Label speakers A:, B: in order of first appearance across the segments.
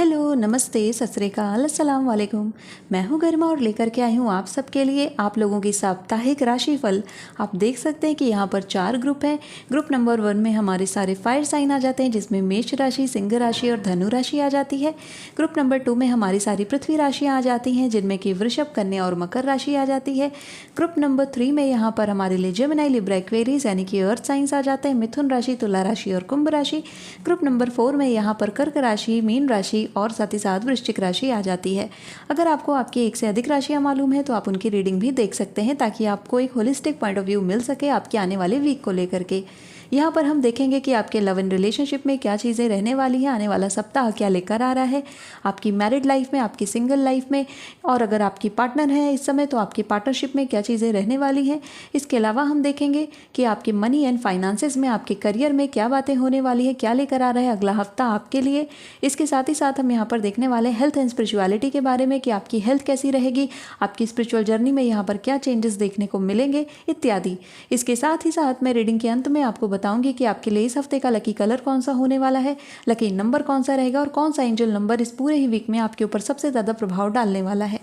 A: Hello, नमस्ते, सत श्री अकाल, अस्सलाम वालेकुम। मैं हूं गरिमा और लेकर के आई हूं आप सबके लिए आप लोगों की साप्ताहिक राशिफल। आप देख सकते हैं कि यहां पर 4 ग्रुप हैं। ग्रुप नंबर 1 में हमारे सारे फायर साइन आ जाते हैं, जिसमें मेष राशि, सिंह राशि और धनु राशि आ जाती है। ग्रुप नंबर 2 में हमारी सारी पृथ्वी राशियाँ आ जाती हैं, जिनमें कि वृषभ, कन्या और मकर राशि आ जाती है। ग्रुप नंबर 3 में यहाँ पर हमारे लिए जेमिनी, लिब्रा, एक्वेरियस यानी कि अर्थ साइंस आ जाते हैं, मिथुन राशि, तुला राशि और कुंभ राशि। ग्रुप नंबर 4 में यहाँ पर कर्क राशि, मीन राशि और साथ ही साथ वृश्चिक राशि आ जाती है। अगर आपको आपकी एक से अधिक राशियां मालूम है तो आप उनकी रीडिंग भी देख सकते हैं, ताकि आपको एक होलिस्टिक पॉइंट ऑफ व्यू मिल सके आपके आने वाले वीक को लेकर के। यहाँ पर हम देखेंगे कि आपके लव एंड रिलेशनशिप में क्या चीज़ें रहने वाली हैं, आने वाला सप्ताह क्या लेकर आ रहा है आपकी मैरिड लाइफ में, आपकी सिंगल लाइफ में, और अगर आपकी पार्टनर है इस समय तो आपकी पार्टनरशिप में क्या चीज़ें रहने वाली हैं। इसके अलावा हम देखेंगे कि आपके मनी एंड फाइनेंसेस में, आपके करियर में क्या बातें होने वाली है, क्या लेकर आ रहा है अगला हफ्ता आपके लिए। इसके साथ ही साथ हम यहाँ पर देखने वाले हेल्थ एंड स्पिरिचुअलिटी के बारे में कि आपकी हेल्थ कैसी रहेगी, आपकी स्पिरिचुअल जर्नी में यहाँ पर क्या चेंजेस देखने को मिलेंगे इत्यादि। इसके साथ ही साथ मैं रीडिंग के अंत में आपको बताऊंगी कि आपके लिए इस हफ्ते का लकी कलर कौन सा होने वाला है, लकी नंबर कौन सा रहेगा और कौन सा एंजल नंबर इस पूरे ही वीक में आपके ऊपर सबसे ज़्यादा प्रभाव डालने वाला है।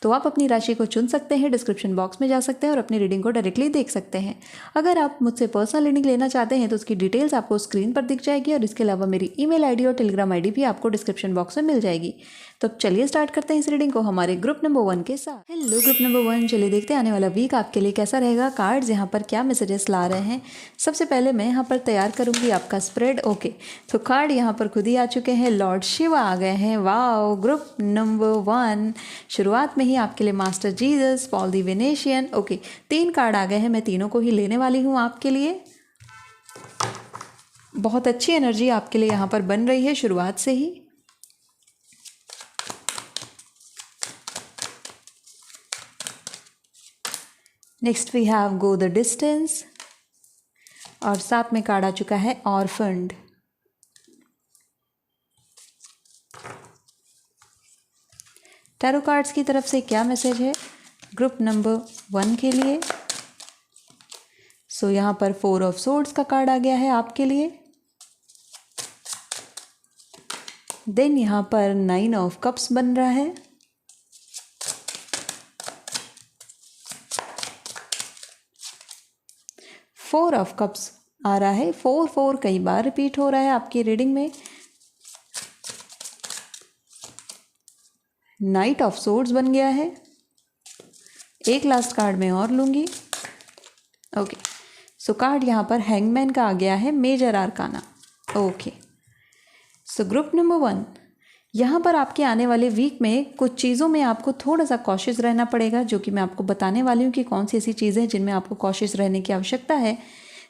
A: तो आप अपनी राशि को चुन सकते हैं, डिस्क्रिप्शन बॉक्स में जा सकते हैं और अपनी रीडिंग को डायरेक्टली देख सकते हैं। अगर आप मुझसे पर्सनल रीडिंग लेना चाहते हैं तो उसकी डिटेल्स आपको स्क्रीन पर दिख जाएगी, और इसके अलावा मेरी ईमेल आईडी और टेलीग्राम आईडी भी आपको डिस्क्रिप्शन बॉक्स में मिल जाएगी। तो चलिए स्टार्ट करते हैं इस रीडिंग को हमारे ग्रुप नंबर 1 के साथ। हेलो ग्रुप नंबर 1, चलिए देखते हैं आने वाला वीक आपके लिए कैसा रहेगा, कार्ड्स यहाँ पर क्या मैसेजेस ला रहे हैं। सबसे पहले मैं यहाँ पर तैयार करूँगी आपका स्प्रेड। ओके, तो कार्ड यहाँ पर खुद ही आ चुके हैं, लॉर्ड शिवा आ गए हैं। वाओ, ग्रुप नंबर 1 शुरुआत में ही आपके लिए master Jesus, Paul the Venetian. Okay, 3 card आ गए हैं, मैं तीनों को ही लेने वाली हूँ आपके लिए। बहुत अच्छी एनर्जी आपके लिए यहाँ पर बन रही है शुरुआत से ही। Next we have go the distance, और साथ में कार्ड आ चुका है ऑर्फन्ड। टैरो कार्ड्स की तरफ से क्या मैसेज है ग्रुप नंबर 1 के लिए। सो यहाँ पर 4 ऑफ सोर्ड्स का कार्ड आ गया है आपके लिए। देन यहाँ पर 9 ऑफ कप्स बन रहा है। फोर ऑफ कप्स आ रहा है। 4 कई बार रिपीट हो रहा है आपकी रीडिंग में। नाइट ऑफ सोर्ड्स बन गया है। एक लास्ट कार्ड मैं और लूंगी। ओके, सो कार्ड यहाँ पर हैंगमैन का आ गया है, major arcana. Okay, so group number 1, यहाँ पर आपके आने वाले वीक में कुछ चीज़ों में आपको थोड़ा सा कॉशियस रहना पड़ेगा, जो कि मैं आपको बताने वाली हूँ कि कौन सी ऐसी चीज़ें हैं जिनमें आपको कॉशियस रहने की आवश्यकता है।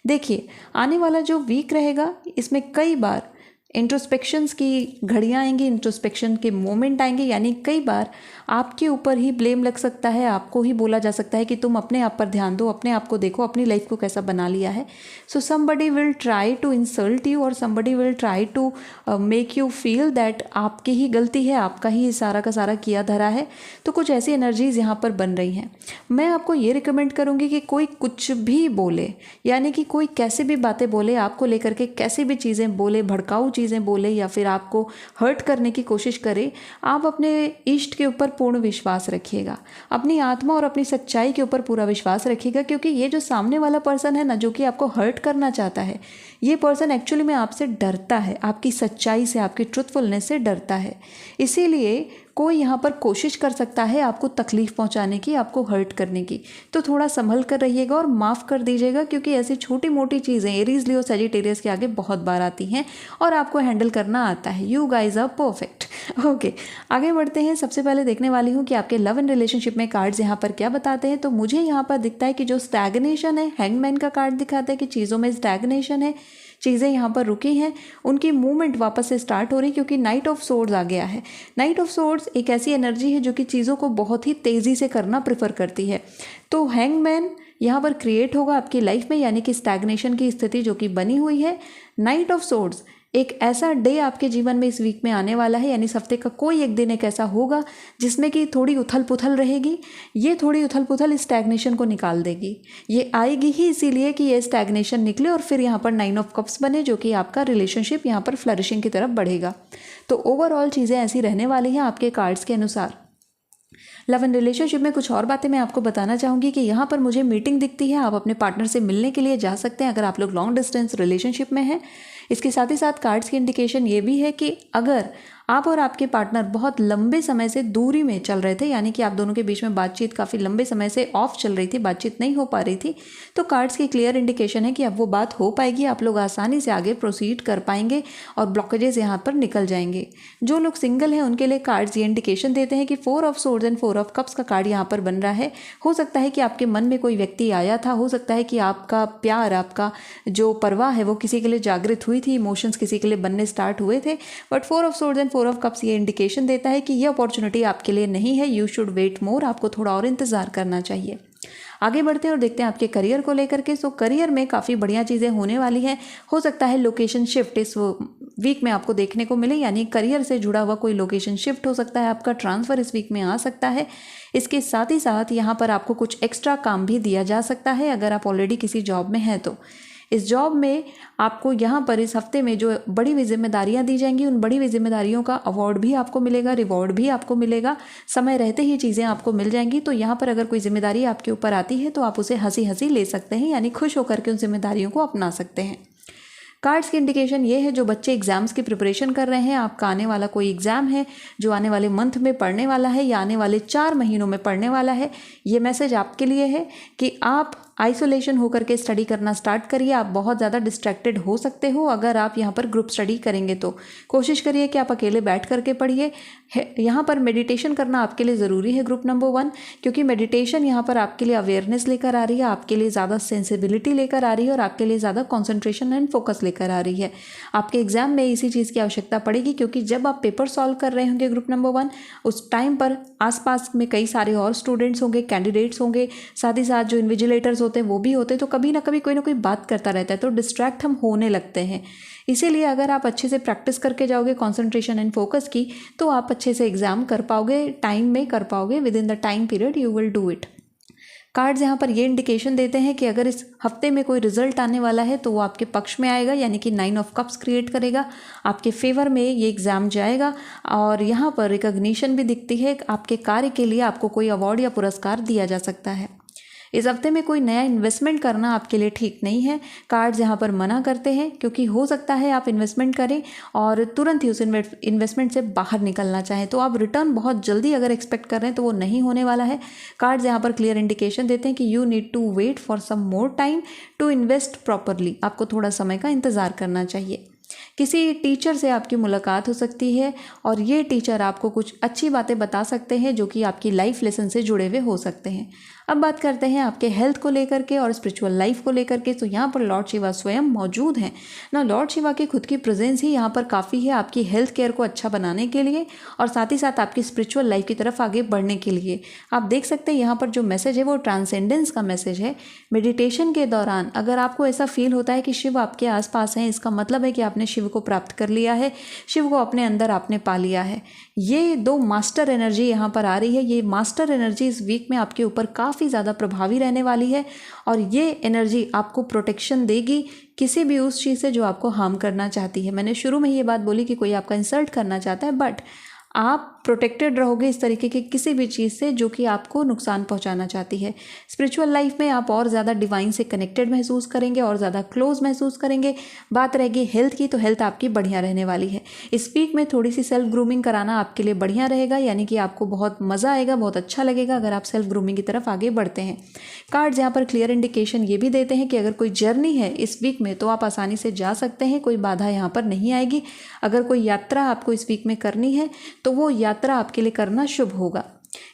A: देखिए, आने वाला जो वीक रहेगा इसमें कई बार इंट्रोस्पेक्शंस की घड़ियाँ आएंगी, इंट्रोस्पेक्शन के मोमेंट आएंगे, यानी कई बार आपके ऊपर ही ब्लेम लग सकता है, आपको ही बोला जा सकता है कि तुम अपने आप पर ध्यान दो, अपने आप को देखो, अपनी लाइफ को कैसा बना लिया है। So somebody will try to insult you, और somebody will try to make you feel that आपकी ही गलती है, आपका ही सारा का सारा किया धरा है। तो कुछ ऐसी एनर्जीज यहाँ पर बन रही हैं। मैं आपको ये रिकमेंड करूँगी कि कोई कुछ भी बोले, यानी कि कोई कैसे भी बातें बोले, आपको लेकर के कैसे भी चीज़ें बोले, भड़काऊ चीज़ें बोले या फिर आपको हर्ट करने की कोशिश करे, आप अपने इष्ट के ऊपर पूर्ण विश्वास रखिएगा, अपनी आत्मा और अपनी सच्चाई के ऊपर पूरा विश्वास रखिएगा। क्योंकि ये जो सामने वाला पर्सन है ना, जो कि आपको हर्ट करना चाहता है, ये पर्सन एक्चुअली में आपसे डरता है, आपकी सच्चाई से, आपकी ट्रुथफुलनेस से डरता है। इसीलिए कोई यहाँ पर कोशिश कर सकता है आपको तकलीफ़ पहुँचाने की, आपको हर्ट करने की। तो थोड़ा संभल कर रहिएगा और माफ़ कर दीजिएगा, क्योंकि ऐसी छोटी मोटी चीज़ें एरीज, लियो, सजिटेरियस के आगे बहुत बार आती हैं और आपको हैंडल करना आता है। You guys are perfect. Okay, आगे बढ़ते हैं। सबसे पहले देखने वाली हूँ कि आपके लव एंड रिलेशनशिप में कार्ड्स यहाँ पर क्या बताते हैं। तो मुझे यहाँ पर दिखता है कि जो स्टैग्नेशन है, हैंगमैन का कार्ड दिखाता है कि चीज़ों में स्टैग्नेशन है, चीज़ें यहाँ पर रुकी हैं, उनकी मूवमेंट वापस से स्टार्ट हो रही, क्योंकि नाइट ऑफ सोर्ड्स आ गया है। नाइट ऑफ सोर्ड्स एक ऐसी एनर्जी है जो कि चीज़ों को बहुत ही तेज़ी से करना प्रेफर करती है। तो हैंगमैन यहाँ पर क्रिएट होगा आपकी लाइफ में, यानी कि स्टैग्नेशन की स्थिति जो कि बनी हुई है। नाइट ऑफ सोर्ड्स एक ऐसा डे आपके जीवन में इस वीक में आने वाला है, यानी इस हफ्ते का कोई एक दिन एक ऐसा होगा जिसमें कि थोड़ी उथल पुथल रहेगी। ये थोड़ी उथल पुथल इस स्टैग्नेशन को निकाल देगी। ये आएगी ही इसीलिए कि ये स्टैग्नेशन निकले और फिर यहाँ पर 9 ऑफ कप्स बने, जो कि आपका रिलेशनशिप यहाँ पर फ्लरिशिंग की तरफ बढ़ेगा। तो ओवरऑल चीज़ें ऐसी रहने वाली हैं आपके कार्ड्स के अनुसार। लव एंड रिलेशनशिप में कुछ और बातें मैं आपको बताना चाहूँगी कि यहाँ पर मुझे मीटिंग दिखती है, आप अपने पार्टनर से मिलने के लिए जा सकते हैं अगर आप लोग लॉन्ग डिस्टेंस रिलेशनशिप में हैं। इसके साथ ही साथ कार्ड्स की इंडिकेशन ये भी है कि अगर आप और आपके पार्टनर बहुत लंबे समय से दूरी में चल रहे थे, यानी कि आप दोनों के बीच में बातचीत काफ़ी लंबे समय से ऑफ चल रही थी, बातचीत नहीं हो पा रही थी, तो कार्ड्स की क्लियर इंडिकेशन है कि अब वो बात हो पाएगी, आप लोग आसानी से आगे प्रोसीड कर पाएंगे और ब्लॉकेजेस यहाँ पर निकल जाएंगे। जो लोग सिंगल हैं उनके लिए कार्ड्स ये इंडिकेशन देते हैं कि 4 of swords and 4 of cups का कार्ड यहाँ पर बन रहा है। हो सकता है कि आपके मन में कोई व्यक्ति आया था, हो सकता है कि आपका प्यार, आपका जो परवाह है वो किसी के लिए जागृत हुई थी, इमोशंस किसी के लिए बनने स्टार्ट हुए थे, but 4 of swords and 4 of cups ये इंडिकेशन देता है कि ये अपॉर्चुनिटी आपके लिए नहीं है। यू शुड वेट मोर, आपको थोड़ा और इंतजार करना चाहिए। आगे बढ़ते हैं और देखते हैं आपके करियर को लेकर के। सो करियर में काफ़ी बढ़िया चीज़ें होने वाली हैं। हो सकता है लोकेशन शिफ्ट इस वीक में आपको देखने को मिले, यानी करियर से जुड़ा हुआ कोई लोकेशन शिफ्ट हो सकता है, आपका ट्रांसफ़र इस वीक में आ सकता है। इसके साथ ही साथ यहाँ पर आपको कुछ एक्स्ट्रा काम भी दिया जा सकता है अगर आप ऑलरेडी किसी जॉब में हैं तो। इस जॉब में आपको यहाँ पर इस हफ्ते में जो बड़ी हुई जिम्मेदारियाँ दी जाएंगी, उन बड़ी हुई जिम्मेदारियों का अवार्ड भी आपको मिलेगा, रिवॉर्ड भी आपको मिलेगा, समय रहते ही चीज़ें आपको मिल जाएंगी। तो यहाँ पर अगर कोई जिम्मेदारी आपके ऊपर आती है तो आप उसे हंसी हंसी ले सकते हैं, यानी खुश होकर के उन जिम्मेदारियों को अपना सकते हैं। कार्ड्स की इंडिकेशन ये है जो बच्चे एग्जाम्स की प्रिपरेशन कर रहे हैं, आपका आने वाला कोई एग्ज़ाम है जो आने वाले मंथ में पढ़ने वाला है या आने वाले 4 महीनों में पढ़ने वाला है, ये मैसेज आपके लिए है कि आप आइसोलेशन होकर के स्टडी करना स्टार्ट करिए। आप बहुत ज़्यादा डिस्ट्रैक्टेड हो सकते हो अगर आप यहाँ पर ग्रुप स्टडी करेंगे, तो कोशिश करिए कि आप अकेले बैठ करके पढ़िए। यहाँ पर मेडिटेशन करना आपके लिए ज़रूरी है ग्रुप नंबर 1, क्योंकि मेडिटेशन यहाँ पर आपके लिए अवेयरनेस लेकर आ रही है, आपके लिए ज़्यादा सेंसिबिलिटी लेकर आ रही है और आपके लिए ज़्यादा कॉन्सेंट्रेशन एंड फोकस लेकर आ रही है। आपके एग्जाम में इसी चीज़ की आवश्यकता पड़ेगी, क्योंकि जब आप पेपर सॉल्व कर रहे होंगे ग्रुप नंबर 1, उस टाइम पर आसपास में कई सारे और स्टूडेंट्स होंगे, कैंडिडेट्स होंगे, साथ ही साथ जो इन्विजिलेटर्स होते हैं वो भी होते हैं, तो कभी ना कभी कोई ना कोई बात करता रहता है, तो डिस्ट्रैक्ट हम होने लगते हैं। इसीलिए अगर आप अच्छे से प्रैक्टिस करके जाओगे कंसंट्रेशन एंड फोकस की, तो आप अच्छे से एग्जाम कर पाओगे, टाइम में कर पाओगे, with in the time period you will do it. Cards यहाँ पर ये इंडिकेशन देते हैं कि अगर इस हफ्ते में कोई रिजल्ट आने वाला है तो वो आपके पक्ष में आएगा, यानी कि 9 ऑफ कप्स क्रिएट करेगा, आपके फेवर में ये एग्ज़ाम जाएगा। और यहाँ पर रिकॉग्निशन भी दिखती है, आपके कार्य के लिए आपको कोई अवार्ड या पुरस्कार दिया जा सकता है। इस हफ्ते में कोई नया इन्वेस्टमेंट करना आपके लिए ठीक नहीं है, कार्ड्स यहाँ पर मना करते हैं, क्योंकि हो सकता है आप इन्वेस्टमेंट करें और तुरंत ही उस इन्वेस्टमेंट से बाहर निकलना चाहें, तो आप रिटर्न बहुत जल्दी अगर एक्सपेक्ट कर रहे हैं तो वो नहीं होने वाला है। कार्ड्स यहाँ पर क्लियर इंडिकेशन देते हैं कि you need to wait for some more time to invest properly, आपको थोड़ा समय का इंतज़ार करना चाहिए। किसी टीचर से आपकी मुलाकात हो सकती है और ये टीचर आपको कुछ अच्छी बातें बता सकते हैं जो कि आपकी लाइफ लेसन से जुड़े हुए हो सकते हैं। अब बात करते हैं आपके हेल्थ को लेकर के और स्पिरिचुअल लाइफ को लेकर के। तो यहाँ पर लॉर्ड शिवा स्वयं मौजूद हैं ना, लॉर्ड शिवा की खुद की प्रेजेंस ही यहाँ पर काफ़ी है आपकी हेल्थ केयर को अच्छा बनाने के लिए और साथ ही साथ आपकी स्पिरिचुअल लाइफ की तरफ आगे बढ़ने के लिए। आप देख सकते हैं यहाँ पर जो मैसेज है वो ट्रांसेंडेंस का मैसेज है। मेडिटेशन के दौरान अगर आपको ऐसा फील होता है कि शिव आपके आसपास हैं, इसका मतलब है कि आपने शिव को प्राप्त कर लिया है, शिव को अपने अंदर आपने पा लिया है। ये 2 मास्टर एनर्जी यहाँ पर आ रही है। ये मास्टर एनर्जी इस वीक में आपके ऊपर काफ़ी ज़्यादा प्रभावी रहने वाली है और ये एनर्जी आपको प्रोटेक्शन देगी किसी भी उस चीज़ से जो आपको हार्म करना चाहती है। मैंने शुरू में ये बात बोली कि कोई आपका इंसल्ट करना चाहता है, बट आप प्रोटेक्टेड रहोगे इस तरीके की किसी भी चीज़ से जो कि आपको नुकसान पहुंचाना चाहती है। स्पिरिचुअल लाइफ में आप और ज़्यादा डिवाइन से कनेक्टेड महसूस करेंगे और ज़्यादा क्लोज महसूस करेंगे। बात रहेगी हेल्थ की, तो हेल्थ आपकी बढ़िया रहने वाली है। इस वीक में थोड़ी सी सेल्फ ग्रूमिंग कराना आपके लिए बढ़िया रहेगा, यानी कि आपको बहुत मज़ा आएगा, बहुत अच्छा लगेगा अगर आप सेल्फ ग्रूमिंग की तरफ आगे बढ़ते हैं। कार्ड्स यहाँ पर क्लियर इंडिकेशन ये भी देते हैं कि अगर कोई जर्नी है इस वीक में तो आप आसानी से जा सकते हैं, कोई बाधा यहाँ पर नहीं आएगी। अगर कोई यात्रा आपको इस वीक में करनी है तो वो यात्रा आपके लिए करना शुभ होगा।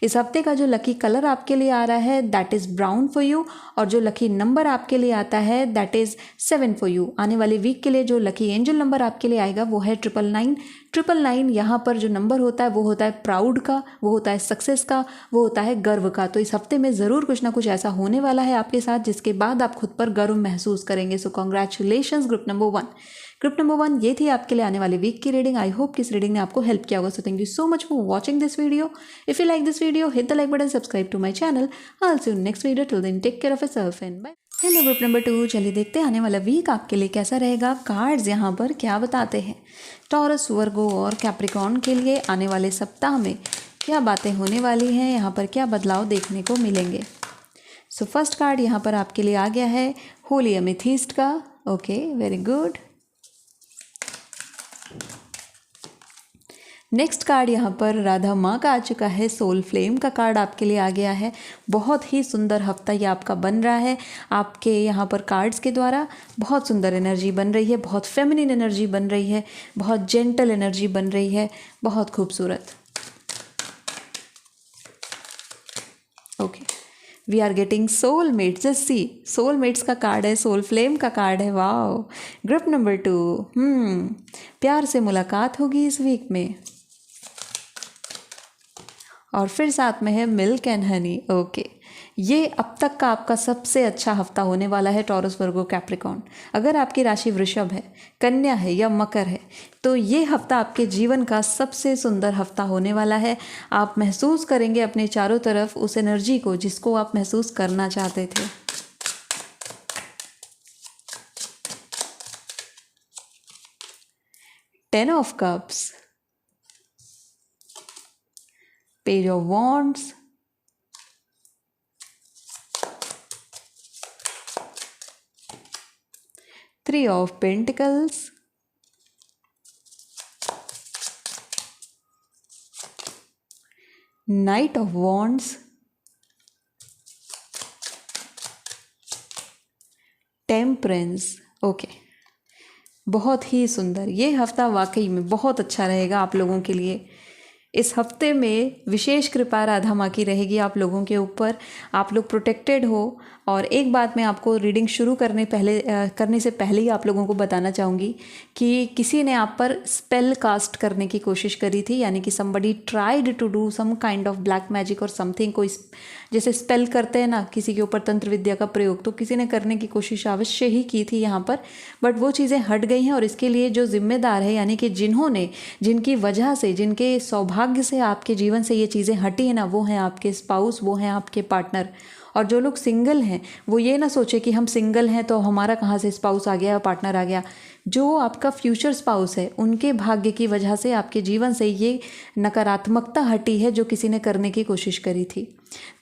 A: इस हफ्ते का जो लकी कलर आपके लिए आ रहा है that is brown for you और जो लकी नंबर आपके लिए आता है दैट इज़ 7 फॉर यू। आने वाले वीक के लिए जो लकी एंजल नंबर आपके लिए आएगा वो है 999। 999 यहाँ पर जो नंबर होता है वो होता है प्राउड का, वो होता है सक्सेस का, वो होता है गर्व का। तो इस हफ्ते में ज़रूर कुछ ना कुछ ऐसा होने वाला है आपके साथ जिसके बाद आप खुद पर गर्व महसूस करेंगे। सो congratulations group number 1। Group number 1 ये थी आपके लिए आने वाले वीक की रीडिंग। आई होप कि इस रीडिंग ने आपको हेल्प किया होगा। So thank you so much for watching this video. If you like this video, hit the like button, subscribe to my channel. I will see you next video. Till then take care of yourself and bye. Hello group number 2, चलिए देखते हैं आने वाला week आपके लिए कैसा रहेगा। Cards यहाँ पर क्या बताते हैं। टॉरस, वर्गो और कैप्रिकॉर्न के लिए आने वाले सप्ताह में क्या बातें होने वाली हैं, यहाँ पर क्या बदलाव देखने को मिलेंगे। सो फर्स्ट कार्ड यहाँ पर आपके लिए आ गया है होली एमेथिस्ट का। Okay, very good. Next card यहाँ पर राधा माँ का आ चुका है। सोल फ्लेम का कार्ड आपके लिए आ गया है। बहुत ही सुंदर हफ्ता ये आपका बन रहा है। आपके यहाँ पर कार्ड्स के द्वारा बहुत सुंदर एनर्जी बन रही है, बहुत फेमिनिन एनर्जी बन रही है, बहुत जेंटल एनर्जी बन रही है, बहुत खूबसूरत। Okay, we are getting soulmates. Just see, soulmates का कार्ड है, सोल फ्लेम का कार्ड है। वाओ। ग्रुप नंबर 2, प्यार से मुलाकात होगी इस वीक में। और फिर साथ में है मिल्क एंड हनी। ओके, ये अब तक का आपका सबसे अच्छा हफ्ता होने वाला है टॉरस, वर्गो, कैप्रिकॉर्न। अगर आपकी राशि वृषभ है, कन्या है या मकर है तो ये हफ्ता आपके जीवन का सबसे सुंदर हफ्ता होने वाला है। आप महसूस करेंगे अपने चारों तरफ उस एनर्जी को जिसको आप महसूस करना चाहते थे। Ten of cups, page of wands, three of pentacles, night of wands, temperance. Okay, बहुत ही सुंदर। ये हफ्ता वाकई में बहुत अच्छा रहेगा आप लोगों के लिए। इस हफ्ते में विशेष कृपा राधा माँ की रहेगी आप लोगों के ऊपर। आप लोग प्रोटेक्टेड हो। और एक बात मैं आपको रीडिंग शुरू करने से पहले ही आप लोगों को बताना चाहूँगी कि किसी ने आप पर स्पेल कास्ट करने की कोशिश करी थी, यानी कि somebody tried to do some kind of black magic और समथिंग। कोई जैसे स्पेल करते हैं ना किसी के ऊपर तंत्र विद्या का प्रयोग, तो किसी ने करने की कोशिश अवश्य ही की थी यहाँ पर, बट वो चीज़ें हट गई हैं। और इसके लिए जो जिम्मेदार है, यानी कि जिनकी वजह से, जिनके सौभाग्य से आपके जीवन से ये चीज़ें हटी है ना, वो हैं आपके स्पाउस, वो हैं आपके पार्टनर। और जो लोग सिंगल हैं वो ये ना सोचे कि हम सिंगल हैं तो हमारा कहाँ से स्पाउस आ गया, पार्टनर आ गया। जो आपका फ्यूचर स्पाउस है उनके भाग्य की वजह से आपके जीवन से ये नकारात्मकता हटी है जो किसी ने करने की कोशिश करी थी।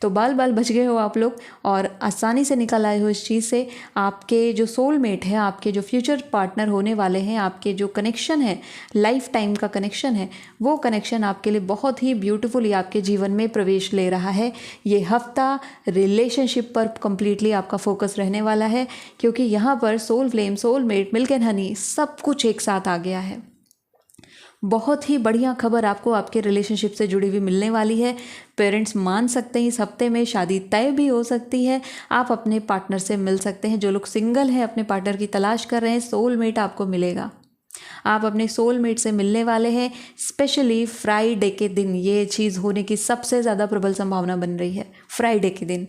A: तो बाल बच गए हो आप लोग और आसानी से निकल आए हो इस चीज़ से। आपके जो सोलमेट है, आपके जो फ्यूचर पार्टनर होने वाले हैं, आपके जो कनेक्शन है, लाइफ टाइम का कनेक्शन है, वो कनेक्शन आपके लिए बहुत ही ब्यूटीफुली आपके जीवन में प्रवेश ले रहा है। ये हफ्ता रिलेशनशिप पर कंप्लीटली आपका फोकस रहने वाला है, क्योंकि यहाँ पर soul flame, soulmate, milk and honey सब कुछ एक साथ आ गया है। बहुत ही बढ़िया खबर आपको आपके रिलेशनशिप से जुड़ी हुई मिलने वाली है। पेरेंट्स मान सकते हैं इस हफ्ते में, शादी तय भी हो सकती है, आप अपने पार्टनर से मिल सकते हैं। जो लोग सिंगल हैं, अपने पार्टनर की तलाश कर रहे हैं, सोलमेट आपको मिलेगा। आप अपने सोलमेट से मिलने वाले हैं। स्पेशली फ्राइडे के दिन ये चीज़ होने की सबसे ज़्यादा प्रबल संभावना बन रही है, फ्राइडे के दिन।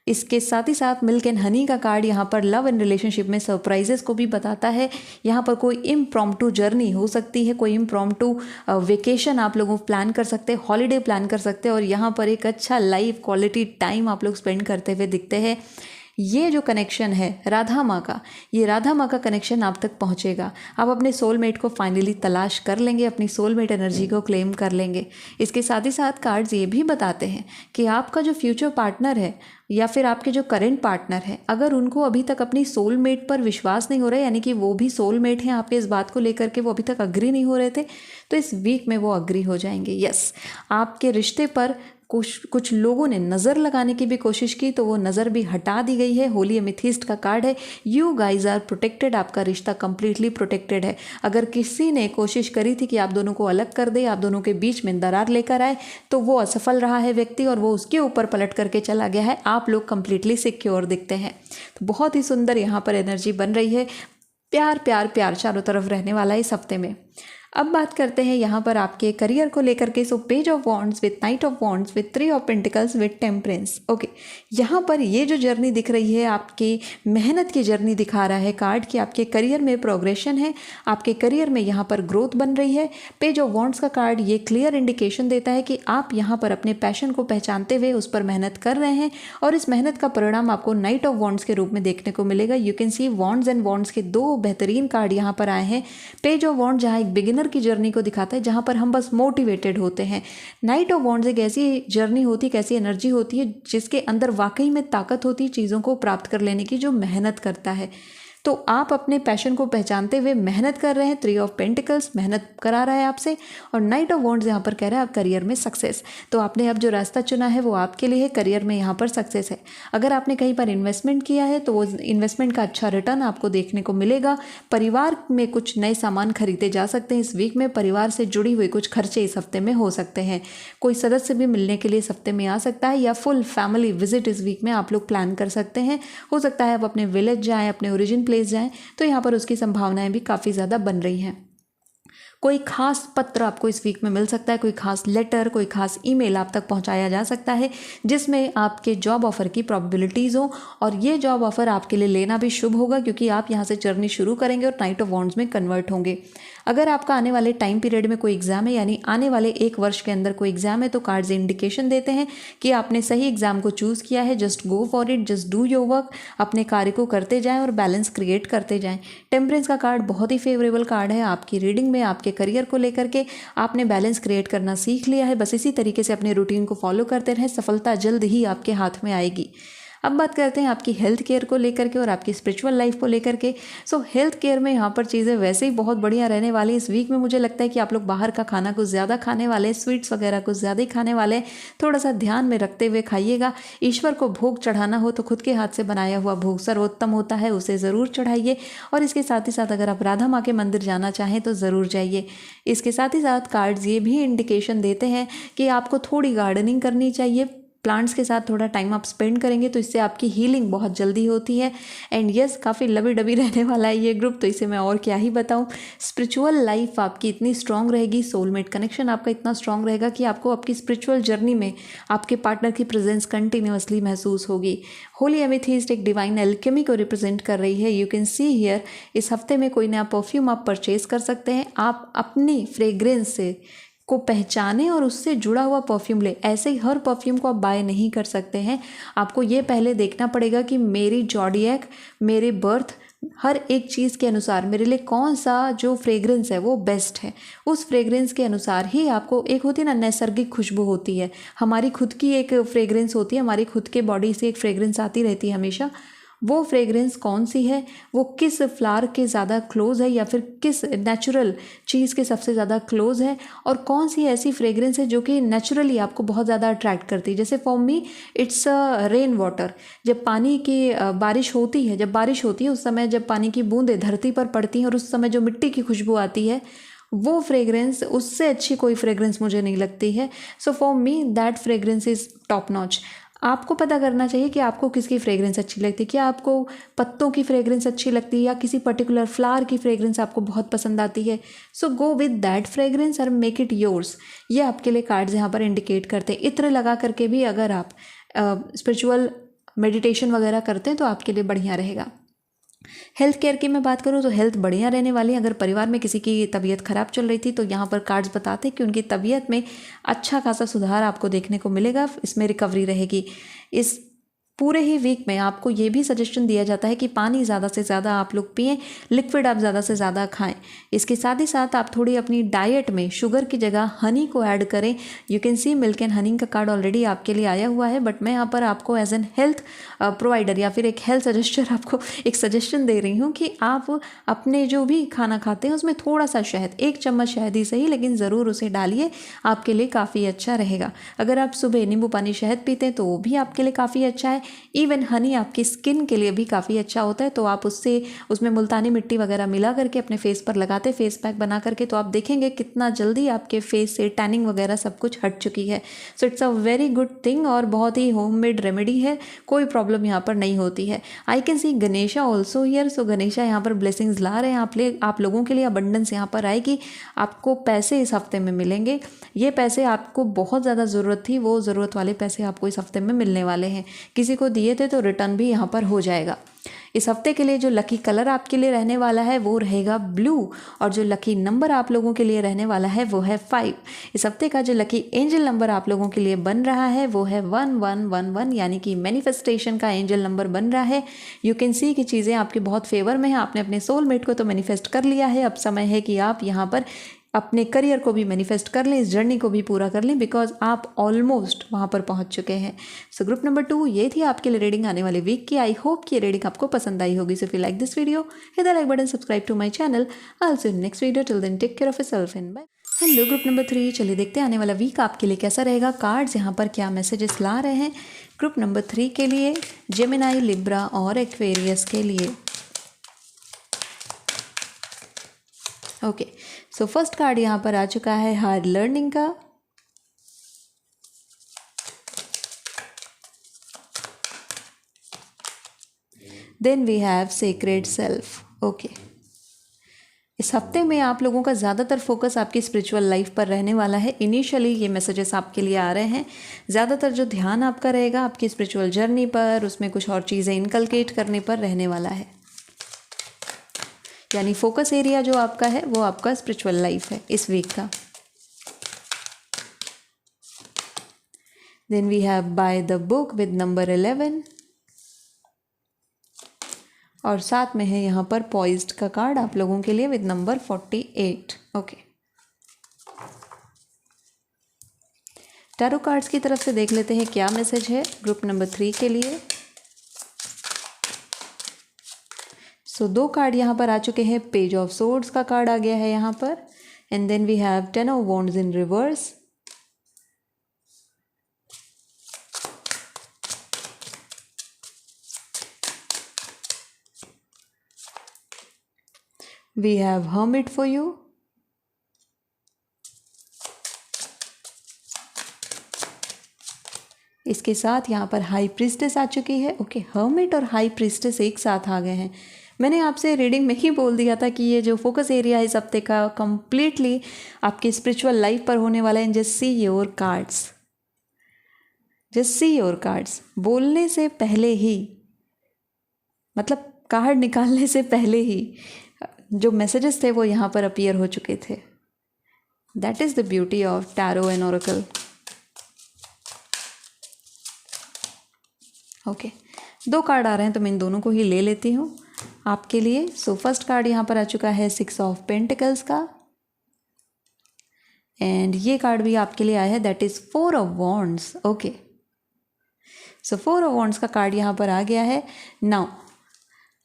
A: इसके साथ ही साथ मिल्क एंड हनी का कार्ड यहाँ पर लव एंड रिलेशनशिप में सरप्राइजेस को भी बताता है। यहाँ पर कोई इम्प्रॉम्प्टू जर्नी हो सकती है, कोई इम्प्रॉम्प्टू वेकेशन आप लोगों प्लान कर सकते हैं, हॉलीडे प्लान कर सकते हैं, और यहाँ पर एक अच्छा लाइफ क्वालिटी टाइम आप लोग स्पेंड करते हुए दिखते हैं। ये जो कनेक्शन है राधा माँ का, ये राधा माँ का कनेक्शन आप तक पहुँचेगा। आप अपने सोलमेट को फाइनली तलाश कर लेंगे, अपनी सोलमेट एनर्जी को क्लेम कर लेंगे। इसके साथ ही साथ कार्ड्स ये भी बताते हैं कि आपका जो फ्यूचर पार्टनर है या फिर आपके जो करेंट पार्टनर है, अगर उनको अभी तक अपनी सोलमेट पर विश्वास नहीं हो रहा है, यानी कि वो भी सोलमेट हैं आपके इस बात को लेकर के, वो अभी तक अग्री नहीं हो रहे थे, तो इस वीक में वो अग्री हो जाएंगे। यस, आपके रिश्ते पर कुछ लोगों ने नज़र लगाने की भी कोशिश की, तो वो नज़र भी हटा दी गई है। होली एमेथिस्ट का कार्ड है। यू गाइज आर प्रोटेक्टेड, आपका रिश्ता कंप्लीटली प्रोटेक्टेड है। अगर किसी ने कोशिश करी थी कि आप दोनों को अलग कर दे, आप दोनों के बीच में दरार लेकर आए, तो वो असफल रहा है व्यक्ति, और वो उसके ऊपर पलट करके चला गया है। आप लोग कंप्लीटली सिक्योर दिखते हैं। तो बहुत ही सुंदर यहाँ पर एनर्जी बन रही है। प्यार प्यार प्यार चारों तरफ रहने वाला है इस हफ्ते में। अब बात करते हैं यहाँ पर आपके करियर को लेकर के। So page of wands with night of wands with three of pentacles with temperance. Okay, यहाँ पर ये जो जर्नी दिख रही है आपकी मेहनत की जर्नी दिखा रहा है कार्ड कि आपके करियर में प्रोग्रेशन है, आपके करियर में यहाँ पर ग्रोथ बन रही है। पेज ऑफ वॉन्ड्स का कार्ड ये क्लियर इंडिकेशन देता है कि आप यहाँ पर अपने पैशन को पहचानते हुए उस पर मेहनत कर रहे हैं और इस मेहनत का परिणाम आपको नाइट ऑफ वॉन्ड्स के रूप में देखने को मिलेगा। You can see wands and wands के दो बेहतरीन कार्ड यहाँ पर आए हैं। पेज ऑफ वॉन्ड जहाँ एक बिगिनर की जर्नी को दिखाता है, जहाँ पर हम बस मोटिवेटेड होते हैं। नाइट ऑफ वॉन्ड्स एक ऐसी जर्नी होती है, एक ऐसी एनर्जी होती है जिसके अंदर वाकई में ताकत होती है चीज़ों को प्राप्त कर लेने की, जो मेहनत करता है। तो आप अपने पैशन को पहचानते हुए मेहनत कर रहे हैं। थ्री ऑफ पेंटिकल्स मेहनत करा रहा है आपसे, और नाइट ऑफ वॉन्ड्स यहाँ पर कह रहा है आप करियर में सक्सेस। तो आपने अब जो रास्ता चुना है वो आपके लिए है, करियर में यहाँ पर सक्सेस है। अगर आपने कहीं पर इन्वेस्टमेंट किया है तो वो इन्वेस्टमेंट का अच्छा रिटर्न आपको देखने को मिलेगा। परिवार में कुछ नए सामान खरीदे जा सकते हैं इस वीक में। परिवार से जुड़ी हुई कुछ खर्चे इस हफ्ते में हो सकते हैं। कोई सदस्य भी मिलने के लिए इस हफ्ते में आ सकता है, या फुल फैमिली विजिट इस वीक में आप लोग प्लान कर सकते हैं। हो सकता है आप अपने विलेज जाएँ, अपने ओरिजिन प्लेस जाएं, तो यहाँ पर उसकी संभावनाएं भी काफ़ी ज़्यादा बन रही हैं। कोई खास पत्र आपको इस वीक में मिल सकता है, कोई खास लेटर, कोई खास ईमेल आप तक पहुंचाया जा सकता है जिसमें आपके जॉब ऑफर की प्रोबेबिलिटीज़ हो, और ये जॉब ऑफर आपके लिए लेना भी शुभ होगा क्योंकि आप यहाँ से जर्नी शुरू करेंगे और नाइट ऑफ वॉन्ड्स में कन्वर्ट होंगे। अगर आपका आने वाले टाइम पीरियड में कोई एग्जाम है, यानी आने वाले 1 वर्ष के अंदर कोई एग्जाम है, तो कार्ड्स इंडिकेशन देते हैं कि आपने सही एग्जाम को चूज़ किया है। Just go for it, just do your work. अपने कार्य को करते जाएं और बैलेंस क्रिएट करते जाएं। टेम्परेंस का कार्ड बहुत ही फेवरेबल कार्ड है आपकी रीडिंग में। आपके करियर को लेकर के आपने बैलेंस क्रिएट करना सीख लिया है, बस इसी तरीके से अपने रूटीन को फॉलो करते रहें, सफलता जल्द ही आपके हाथ में आएगी। अब बात करते हैं आपकी हेल्थ केयर को लेकर के और आपकी स्पिरिचुअल लाइफ को लेकर के। सो हेल्थ केयर में यहाँ पर चीज़ें वैसे ही बहुत बढ़िया रहने वाली इस वीक में। मुझे लगता है कि आप लोग बाहर का खाना कुछ ज़्यादा खाने वाले हैं, स्वीट्स वगैरह कुछ ज़्यादा ही खाने वाले हैं। थोड़ा सा ध्यान में रखते हुए खाइएगा। ईश्वर को भोग चढ़ाना हो तो खुद के हाथ से बनाया हुआ भोग सर्वोत्तम होता है, उसे ज़रूर चढ़ाइए। और इसके साथ ही साथ अगर आप राधा माँ के मंदिर जाना चाहें तो ज़रूर जाइए। इसके साथ ही साथ कार्ड्स ये भी इंडिकेशन देते हैं कि आपको थोड़ी गार्डनिंग करनी चाहिए। प्लांट्स के साथ थोड़ा टाइम आप स्पेंड करेंगे तो इससे आपकी हीलिंग बहुत जल्दी होती है। एंड यस, काफ़ी लवी डबी रहने वाला है ये ग्रुप, तो इसे मैं और क्या ही बताऊं। स्पिरिचुअल लाइफ आपकी इतनी स्ट्रांग रहेगी, सोलमेट कनेक्शन आपका इतना स्ट्रांग रहेगा कि आपको आपकी स्पिरिचुअल जर्नी में आपके पार्टनर की प्रेजेंस कंटिन्यूअसली महसूस होगी। होली एमेथिस्ट एक डिवाइन एल्केमी को रिप्रेजेंट कर रही है। यू कैन सी हियर, इस हफ्ते में कोई नया परफ्यूम आप परचेज कर सकते हैं। आप अपनी फ्रेग्रेंस से को पहचाने और उससे जुड़ा हुआ परफ्यूम ले। ऐसे ही हर परफ्यूम को आप बाय नहीं कर सकते हैं। आपको ये पहले देखना पड़ेगा कि मेरी जॉडियक, मेरे बर्थ, हर एक चीज़ के अनुसार मेरे लिए कौन सा जो फ्रेग्रेंस है वो बेस्ट है। उस फ्रेग्रेंस के अनुसार ही आपको, एक होती है ना नैसर्गिक खुशबू होती है, हमारी खुद की एक फ्रेग्रेंस होती है, हमारी खुद के बॉडी से एक फ्रेग्रेंस आती रहती है हमेशा। वो फ्रेग्रेंस कौन सी है, वो किस फ्लावर के ज़्यादा क्लोज है या फिर किस नेचुरल चीज़ के सबसे ज़्यादा क्लोज है, और कौन सी ऐसी फ्रेग्रेंस है जो कि नेचुरली आपको बहुत ज़्यादा अट्रैक्ट करती है। जैसे for me it's rain water. जब पानी की बारिश होती है, जब बारिश होती है उस समय जब पानी की बूंदें धरती पर पड़ती हैं और उस समय जो मिट्टी की खुशबू आती है, वो फ्रेग्रेंस, उससे अच्छी कोई फ्रेग्रेंस मुझे नहीं लगती है। So for me that fragrance is top notch. आपको पता करना चाहिए कि आपको किसकी फ्रेग्रेंस अच्छी लगती है। क्या आपको पत्तों की फ्रेग्रेंस अच्छी लगती है या किसी पर्टिकुलर फ्लावर की फ्रेग्रेंस आपको बहुत पसंद आती है। सो गो विद दैट फ्रेग्रेंस और मेक इट योर्स। ये आपके लिए कार्ड्स यहाँ पर इंडिकेट करते हैं। इत्र लगा करके भी अगर आप स्पिरिचुअल मेडिटेशन वगैरह करते हैं तो आपके लिए बढ़िया रहेगा। हेल्थ केयर की मैं बात करूँ तो हेल्थ बढ़िया रहने वाली है। अगर परिवार में किसी की तबीयत खराब चल रही थी तो यहाँ पर कार्ड्स बताते हैं कि उनकी तबीयत में अच्छा खासा सुधार आपको देखने को मिलेगा, इसमें रिकवरी रहेगी। इस पूरे ही वीक में आपको ये भी सजेशन दिया जाता है कि पानी ज़्यादा से ज़्यादा आप लोग पिएं, लिक्विड आप ज़्यादा से ज़्यादा खाएं। इसके साथ ही साथ आप थोड़ी अपनी डाइट में शुगर की जगह हनी को ऐड करें। You can see milk and Honey का कार्ड ऑलरेडी आपके लिए आया हुआ है, बट मैं यहाँ पर आपको एज एन हेल्थ प्रोवाइडर या फिर एक हेल्थ सजेस्टर आपको एक सजेशन दे रही हूँ कि आप अपने जो भी खाना खाते हैं उसमें थोड़ा सा शहद, 1 चम्मच शहद ही सही लेकिन ज़रूर उसे डालिए, आपके लिए काफ़ी अच्छा रहेगा। अगर आप सुबह नींबू पानी शहद पीते हैं तो वो भी आपके लिए काफ़ी अच्छा है। इवन हनी आपकी स्किन के लिए भी काफ़ी अच्छा होता है, तो आप उसमें मुल्तानी मिट्टी वगैरह मिला करके अपने फेस पर लगाते, फेस पैक बना करके, तो आप देखेंगे कितना जल्दी आपके फेस से टैनिंग वगैरह सब कुछ हट चुकी है। So it's a very good thing और बहुत ही होममेड रेमेडी है, कोई प्रॉब्लम यहाँ पर नहीं होती है। I can see Ganesha also here. So Ganesha यहाँ पर ब्लेसिंग्स ला रहे हैं आप लोगों के लिए। अबंडेंस यहाँ पर आएगी, आपको पैसे इस हफ्ते में मिलेंगे। ये पैसे आपको बहुत ज़्यादा ज़रूरत थी, वो ज़रूरत वाले पैसे आपको इस हफ्ते में मिलने वाले हैं। किसी को दिए थे तो रिटर्न भी यहाँ पर हो जाएगा। इस हफ्ते के लिए जो लकी कलर आपके लिए रहने वाला है वो रहेगा ब्लू, और जो लकी नंबर आप लोगों के लिए रहने वाला है वो है 5। इस हफ्ते का जो लकी एंजल नंबर आप लोगों के लिए बन रहा है वो है 1111, यानी कि मैनिफेस्टेशन का एंजल नंबर बन रहा है। यू कैन सी कि चीज़ें आपके बहुत फेवर में हैं। आपने अपने सोलमेट को तो मैनिफेस्ट कर लिया है, अब समय है कि आप यहाँ पर अपने करियर को भी मैनिफेस्ट कर लें, इस जर्नी को भी पूरा कर लें, बिकॉज आप ऑलमोस्ट वहाँ पर पहुँच चुके हैं। सो ग्रुप नंबर 2 ये थी आपके लिए रीडिंग आने वाले वीक की। आई होप कि ये रीडिंग आपको पसंद आई होगी। So if you like this video, hit the like button, subscribe to my channel. I see you next video, till then take care of yourself and bye. Hello group number 3, चलिए देखते हैं आने वाला week आपके लिए कैसा रहेगा। Cards यहाँ पर क्या मैसेजेस ला रहे हैं ग्रुप नंबर 3 के लिए, जेमिनाई, लिब्रा और एक्वेरियस के लिए। ओके, सो फर्स्ट कार्ड यहाँ पर आ चुका है हार्ड लर्निंग का। Then we have secret self. Okay, इस हफ्ते में आप लोगों का ज़्यादातर फोकस आपकी स्पिरिचुअल लाइफ पर रहने वाला है। इनिशियली ये मैसेजेस आपके लिए आ रहे हैं, ज़्यादातर जो ध्यान आपका रहेगा आपकी स्पिरिचुअल जर्नी पर, उसमें कुछ और चीज़ें इनकलकेट करने पर रहने वाला है। यानी फोकस एरिया जो आपका है वो आपका स्पिरिचुअल लाइफ है इस वीक का। Then we have by the book with number 11, और साथ में है यहाँ पर पॉइज्ड का कार्ड आप लोगों के लिए with number 48। Okay, tarot cards की तरफ से देख लेते हैं क्या मैसेज है ग्रुप नंबर 3 के लिए। सो 2 कार्ड यहाँ पर आ चुके हैं। पेज ऑफ सोर्ड्स का कार्ड आ गया है यहाँ पर, and then we have 10 of wands in reverse. We have hermit for you. इसके साथ यहाँ पर हाई प्रीस्टेस आ चुकी है। ओके, हर्मिट और हाई प्रीस्टेस एक साथ आ गए हैं। मैंने आपसे रीडिंग में ही बोल दिया था कि ये जो फोकस एरिया है इस हफ्ते का कंप्लीटली आपकी स्पिरिचुअल लाइफ पर होने वाला है। Just see your cards, just see your cards. बोलने से पहले ही, मतलब कार्ड निकालने से पहले ही जो मैसेजेस थे वो यहाँ पर अपीयर हो चुके थे। That is the beauty of tarot and oracle. Okay, 2 card आ रहे हैं तो मैं इन दोनों को ही ले लेती हूँ आपके लिए। सो फर्स्ट कार्ड यहाँ पर आ चुका है 6 ऑफ पेंटिकल्स का, एंड ये कार्ड भी आपके लिए आया है, that is 4 of wands. Okay, so 4 of wands का कार्ड यहाँ पर आ गया है। नाउ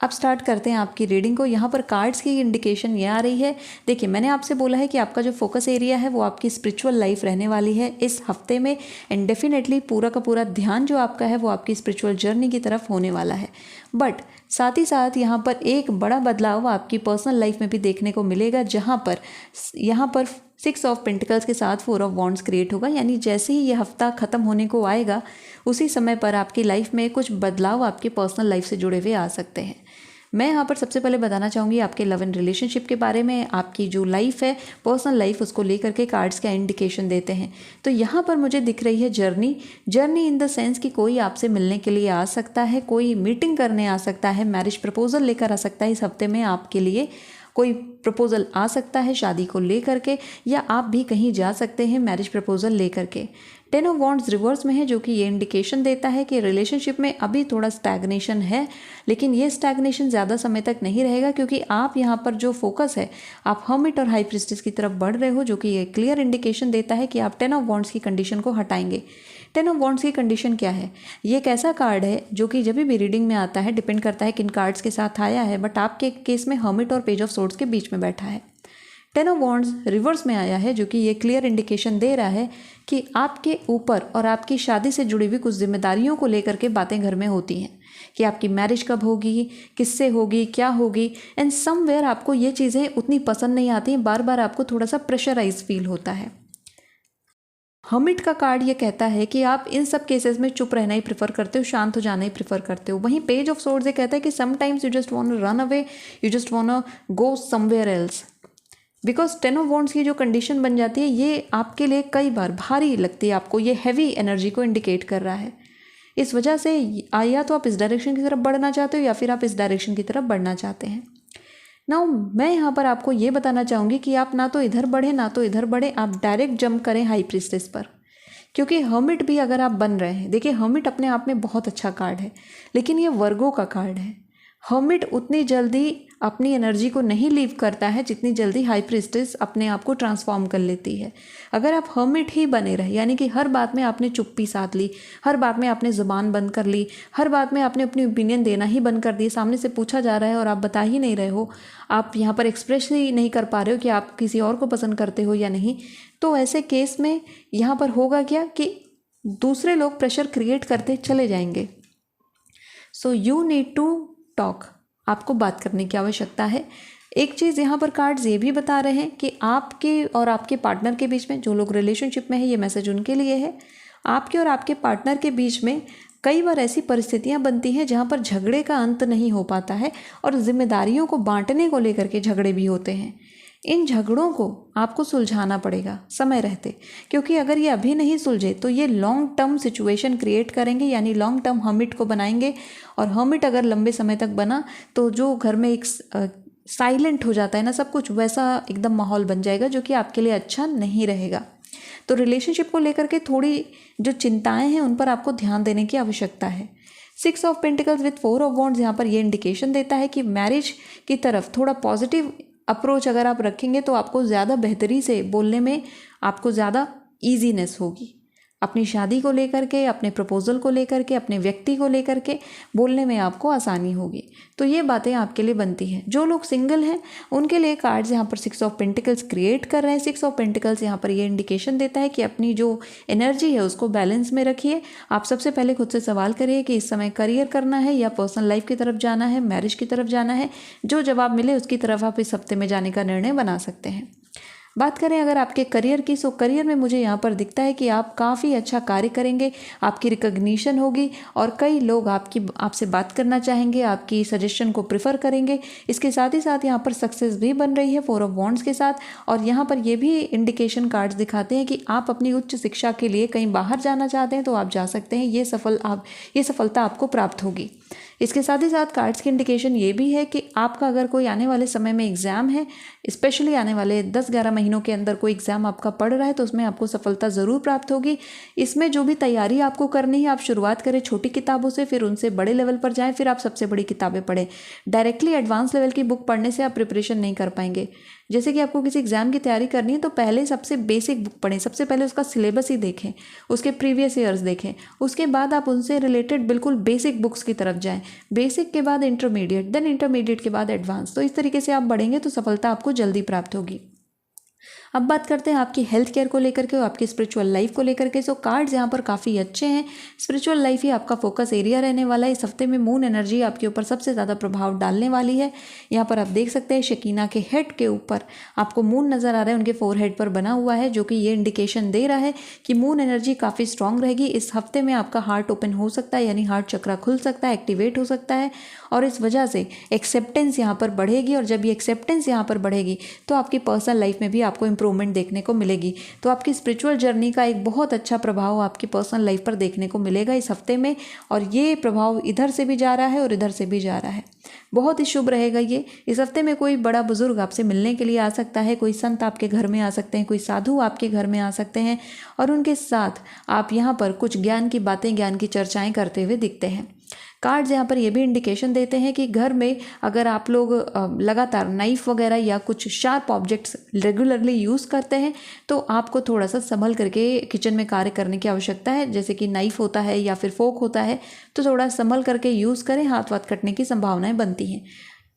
A: अब स्टार्ट करते हैं आपकी रीडिंग को। यहाँ पर कार्ड्स की इंडिकेशन ये आ रही है, देखिए मैंने आपसे बोला है कि आपका जो फोकस एरिया है वो आपकी स्पिरिचुअल लाइफ रहने वाली है इस हफ्ते में, एंड डेफिनेटली पूरा का पूरा ध्यान जो आपका है वो आपकी स्पिरिचुअल जर्नी की तरफ होने वाला है। बट साथ ही साथ यहाँ पर एक बड़ा बदलाव आपकी पर्सनल लाइफ में भी देखने को मिलेगा, जहाँ पर यहाँ पर 6 ऑफ पेंटिकल्स के साथ 4 ऑफ वॉन्ड्स क्रिएट होगा। यानी जैसे ही ये हफ्ता ख़त्म होने को आएगा उसी समय पर आपकी लाइफ में कुछ बदलाव आपकी पर्सनल लाइफ से जुड़े हुए आ सकते हैं। मैं यहाँ पर सबसे पहले बताना चाहूँगी आपके लव एंड रिलेशनशिप के बारे में। आपकी जो लाइफ है, पर्सनल लाइफ, उसको लेकर के कार्ड्स क्या इंडिकेशन देते हैं। तो यहाँ पर मुझे दिख रही है जर्नी इन द सेंस कि कोई आपसे मिलने के लिए आ सकता है, कोई मीटिंग करने आ सकता है, मैरिज प्रपोजल लेकर आ सकता है। इस हफ्ते में आपके लिए कोई प्रपोजल आ सकता है शादी को लेकर के, या आप भी कहीं जा सकते हैं मैरिज प्रपोजल लेकर के। 10 ऑफ वॉन्ड्स रिवर्स में है, जो कि ये इंडिकेशन देता है कि रिलेशनशिप में अभी थोड़ा स्टैग्नेशन है, लेकिन ये स्टैग्नेशन ज़्यादा समय तक नहीं रहेगा, क्योंकि आप यहाँ पर जो फोकस है आप हर्मिट और हाई प्रीस्टेस की तरफ बढ़ रहे हो, जो कि ये क्लियर इंडिकेशन देता है कि आप 10 ऑफ वॉन्ड्स की कंडीशन को हटाएंगे। 10 ऑफ वॉन्ड्स की कंडीशन क्या है? ये एक ऐसा कार्ड है जो कि जब भी रीडिंग में आता है, डिपेंड करता है किन कार्ड्स के साथ आया है, बट आपके केस में हर्मिट और पेज ऑफ सोर्ड्स के बीच में बैठा है। 10 ऑफ वॉन्ड्स रिवर्स में आया है, जो कि ये क्लियर इंडिकेशन दे रहा है कि आपके ऊपर और आपकी शादी से जुड़ी हुई कुछ जिम्मेदारियों को लेकर के बातें घर में होती हैं कि आपकी मैरिज कब होगी, किससे होगी, क्या होगी, एंड समवेयर आपको ये चीज़ें उतनी पसंद नहीं आती हैं, बार बार आपको थोड़ा सा प्रेशराइज फील होता है। हर्मिट का कार्ड ये कहता है कि आप इन सब केसेस में चुप रहना ही प्रेफर करते हो, शांत हो जाना ही प्रेफर करते हो। वहीं पेज ऑफ सोर्ड्स ये कहता है कि sometimes you just want to run away, you just want to go somewhere else, because 10 of wands की जो कंडीशन बन जाती है ये आपके लिए कई बार भारी लगती है, आपको ये हैवी एनर्जी को इंडिकेट कर रहा है। इस वजह से या तो आप इस डायरेक्शन की तरफ बढ़ना चाहते हो या फिर आप इस डायरेक्शन की तरफ बढ़ना चाहते हैं। नाउ मैं यहाँ पर आपको ये बताना चाहूँगी कि आप ना तो इधर बढ़े ना तो इधर बढ़े, आप डायरेक्ट जंप करें हाई प्रीस्टेस पर, क्योंकि हर्मिट भी अगर आप बन रहे हैं, देखिए हर्मिट अपने आप में बहुत अच्छा कार्ड है, लेकिन ये वर्गो का कार्ड है। हर्मिट उतनी जल्दी अपनी एनर्जी को नहीं लीव करता है जितनी जल्दी हाई प्रीस्टेस अपने आप को ट्रांसफॉर्म कर लेती है। अगर आप हर्मिट ही बने रहे, यानी कि हर बात में आपने चुप्पी साध ली, हर बात में आपने ज़ुबान बंद कर ली, हर बात में आपने अपनी ओपिनियन देना ही बंद कर दी, सामने से पूछा जा रहा है और आप बता ही नहीं रहे हो, आप यहाँ पर एक्सप्रेस ही नहीं कर पा रहे हो कि आप किसी और को पसंद करते हो या नहीं, तो ऐसे केस में यहाँ पर होगा क्या कि दूसरे लोग प्रेशर क्रिएट करते चले जाएंगे। So you need to talk, आपको बात करने की आवश्यकता है। एक चीज़ यहाँ पर कार्ड्स ये भी बता रहे हैं कि आपके और आपके पार्टनर के बीच में, जो लोग रिलेशनशिप में है ये मैसेज उनके लिए है, आपके और आपके पार्टनर के बीच में कई बार ऐसी परिस्थितियाँ बनती हैं जहाँ पर झगड़े का अंत नहीं हो पाता है और जिम्मेदारियों को बांटने को लेकर के झगड़े भी होते हैं। इन झगड़ों को आपको सुलझाना पड़ेगा समय रहते, क्योंकि अगर ये अभी नहीं सुलझे तो ये लॉन्ग टर्म सिचुएशन क्रिएट करेंगे, यानी लॉन्ग टर्म हर्मिट को बनाएंगे। और हर्मिट अगर लंबे समय तक बना तो जो घर में एक साइलेंट हो जाता है ना सब कुछ, वैसा एकदम माहौल बन जाएगा जो कि आपके लिए अच्छा नहीं रहेगा। तो रिलेशनशिप को लेकर के थोड़ी जो चिंताएं हैं उन पर आपको ध्यान देने की आवश्यकता है। 6 of pentacles with 4 of wands यहाँ पर ये इंडिकेशन देता है कि मैरिज की तरफ थोड़ा पॉजिटिव अप्रोच अगर आप रखेंगे तो आपको ज़्यादा बेहतरी से बोलने में आपको ज़्यादा ईजीनेस होगी। अपनी शादी को लेकर के, अपने प्रपोजल को लेकर के, अपने व्यक्ति को लेकर के बोलने में आपको आसानी होगी। तो ये बातें आपके लिए बनती हैं। जो लोग सिंगल हैं उनके लिए कार्ड्स यहाँ पर 6 ऑफ पेंटिकल्स क्रिएट कर रहे हैं। 6 ऑफ पेंटिकल्स यहाँ पर ये इंडिकेशन देता है कि अपनी जो एनर्जी है उसको बैलेंस में रखिए। आप सबसे पहले खुद से सवाल करिए कि इस समय करियर करना है या पर्सनल लाइफ की तरफ जाना है, मैरिज की तरफ जाना है। जो जवाब मिले उसकी तरफ आप इस हफ्ते में जाने का निर्णय बना सकते हैं। बात करें अगर आपके करियर की, सो करियर में मुझे यहाँ पर दिखता है कि आप काफ़ी अच्छा कार्य करेंगे, आपकी रिकग्निशन होगी और कई लोग आपसे बात करना चाहेंगे, आपकी सजेशन को प्रेफर करेंगे। इसके साथ ही साथ यहाँ पर सक्सेस भी बन रही है 4 ऑफ वॉन्ड्स के साथ। और यहाँ पर ये भी इंडिकेशन कार्ड्स दिखाते हैं कि आप अपनी उच्च शिक्षा के लिए कहीं बाहर जाना चाहते हैं तो आप जा सकते हैं, ये सफलता आपको प्राप्त होगी। इसके साथ ही साथ कार्ड्स की इंडिकेशन ये भी है कि आपका अगर कोई आने वाले समय में एग्ज़ाम है, स्पेशली आने वाले 10-11 महीनों के अंदर कोई एग्ज़ाम आपका पड़ रहा है तो उसमें आपको सफलता ज़रूर प्राप्त होगी। इसमें जो भी तैयारी आपको करनी है, आप शुरुआत करें छोटी किताबों से, फिर उनसे बड़े लेवल पर जाएं, फिर आप सबसे बड़ी किताबें पढ़ें। डायरेक्टली एडवांस लेवल की बुक पढ़ने से आप प्रिपरेशन नहीं कर पाएंगे। जैसे कि आपको किसी एग्ज़ाम की तैयारी करनी है तो पहले सबसे बेसिक बुक पढ़ें, सबसे पहले उसका सिलेबस ही देखें, उसके प्रीवियस ईयर्स देखें, उसके बाद आप उनसे रिलेटेड बिल्कुल बेसिक बुक्स की तरफ जाएं। बेसिक के बाद इंटरमीडिएट, देन इंटरमीडिएट के बाद एडवांस। तो इस तरीके से आप बढ़ेंगे तो सफलता आपको जल्दी प्राप्त होगी। अब बात करते हैं आपकी हेल्थ केयर को लेकर के और आपकी स्पिरिचुअल लाइफ को लेकर के। सो कार्ड्स यहाँ पर काफ़ी अच्छे हैं। स्पिरिचुअल लाइफ ही आपका फोकस एरिया रहने वाला है। इस हफ्ते में मून एनर्जी आपके ऊपर सबसे ज़्यादा प्रभाव डालने वाली है। यहाँ पर आप देख सकते हैं शकीना के हेड के ऊपर आपको मून नज़र आ रहा है, उनके फोरहेड पर बना हुआ है, जो कि ये इंडिकेशन दे रहा है कि मून एनर्जी काफ़ी स्ट्रांग रहेगी। इस हफ्ते में आपका हार्ट ओपन हो सकता है, यानी हार्ट चक्रा खुल सकता है, एक्टिवेट हो सकता है और इस वजह से एक्सेप्टेंस यहाँ पर बढ़ेगी। और जब ये एक्सेप्टेंस यहाँ पर बढ़ेगी तो आपकी पर्सनल लाइफ में भी आपको इंप्रूवमेंट देखने को मिलेगी। तो आपकी स्पिरिचुअल जर्नी का एक बहुत अच्छा प्रभाव आपकी पर्सनल लाइफ पर देखने को मिलेगा इस हफ्ते में। और ये प्रभाव इधर से भी जा रहा है और इधर से भी जा रहा है। बहुत ही शुभ रहेगा ये। इस हफ्ते में कोई बड़ा बुजुर्ग आपसे मिलने के लिए आ सकता है, कोई संत आपके घर में आ सकते हैं, कोई साधु आपके घर में आ सकते हैं और उनके साथ आप यहाँ पर कुछ ज्ञान की बातें, ज्ञान की चर्चाएं करते हुए दिखते हैं। कार्ड्स यहाँ पर ये भी इंडिकेशन देते हैं कि घर में अगर आप लोग लगातार नाइफ वगैरह या कुछ शार्प ऑब्जेक्ट्स रेगुलरली यूज़ करते हैं तो आपको थोड़ा सा संभल करके किचन में कार्य करने की आवश्यकता है। जैसे कि नाइफ होता है या फिर फोक होता है तो थोड़ा संभल करके यूज़ करें, हाथ वाथ कटने की संभावनाएं बनती हैं।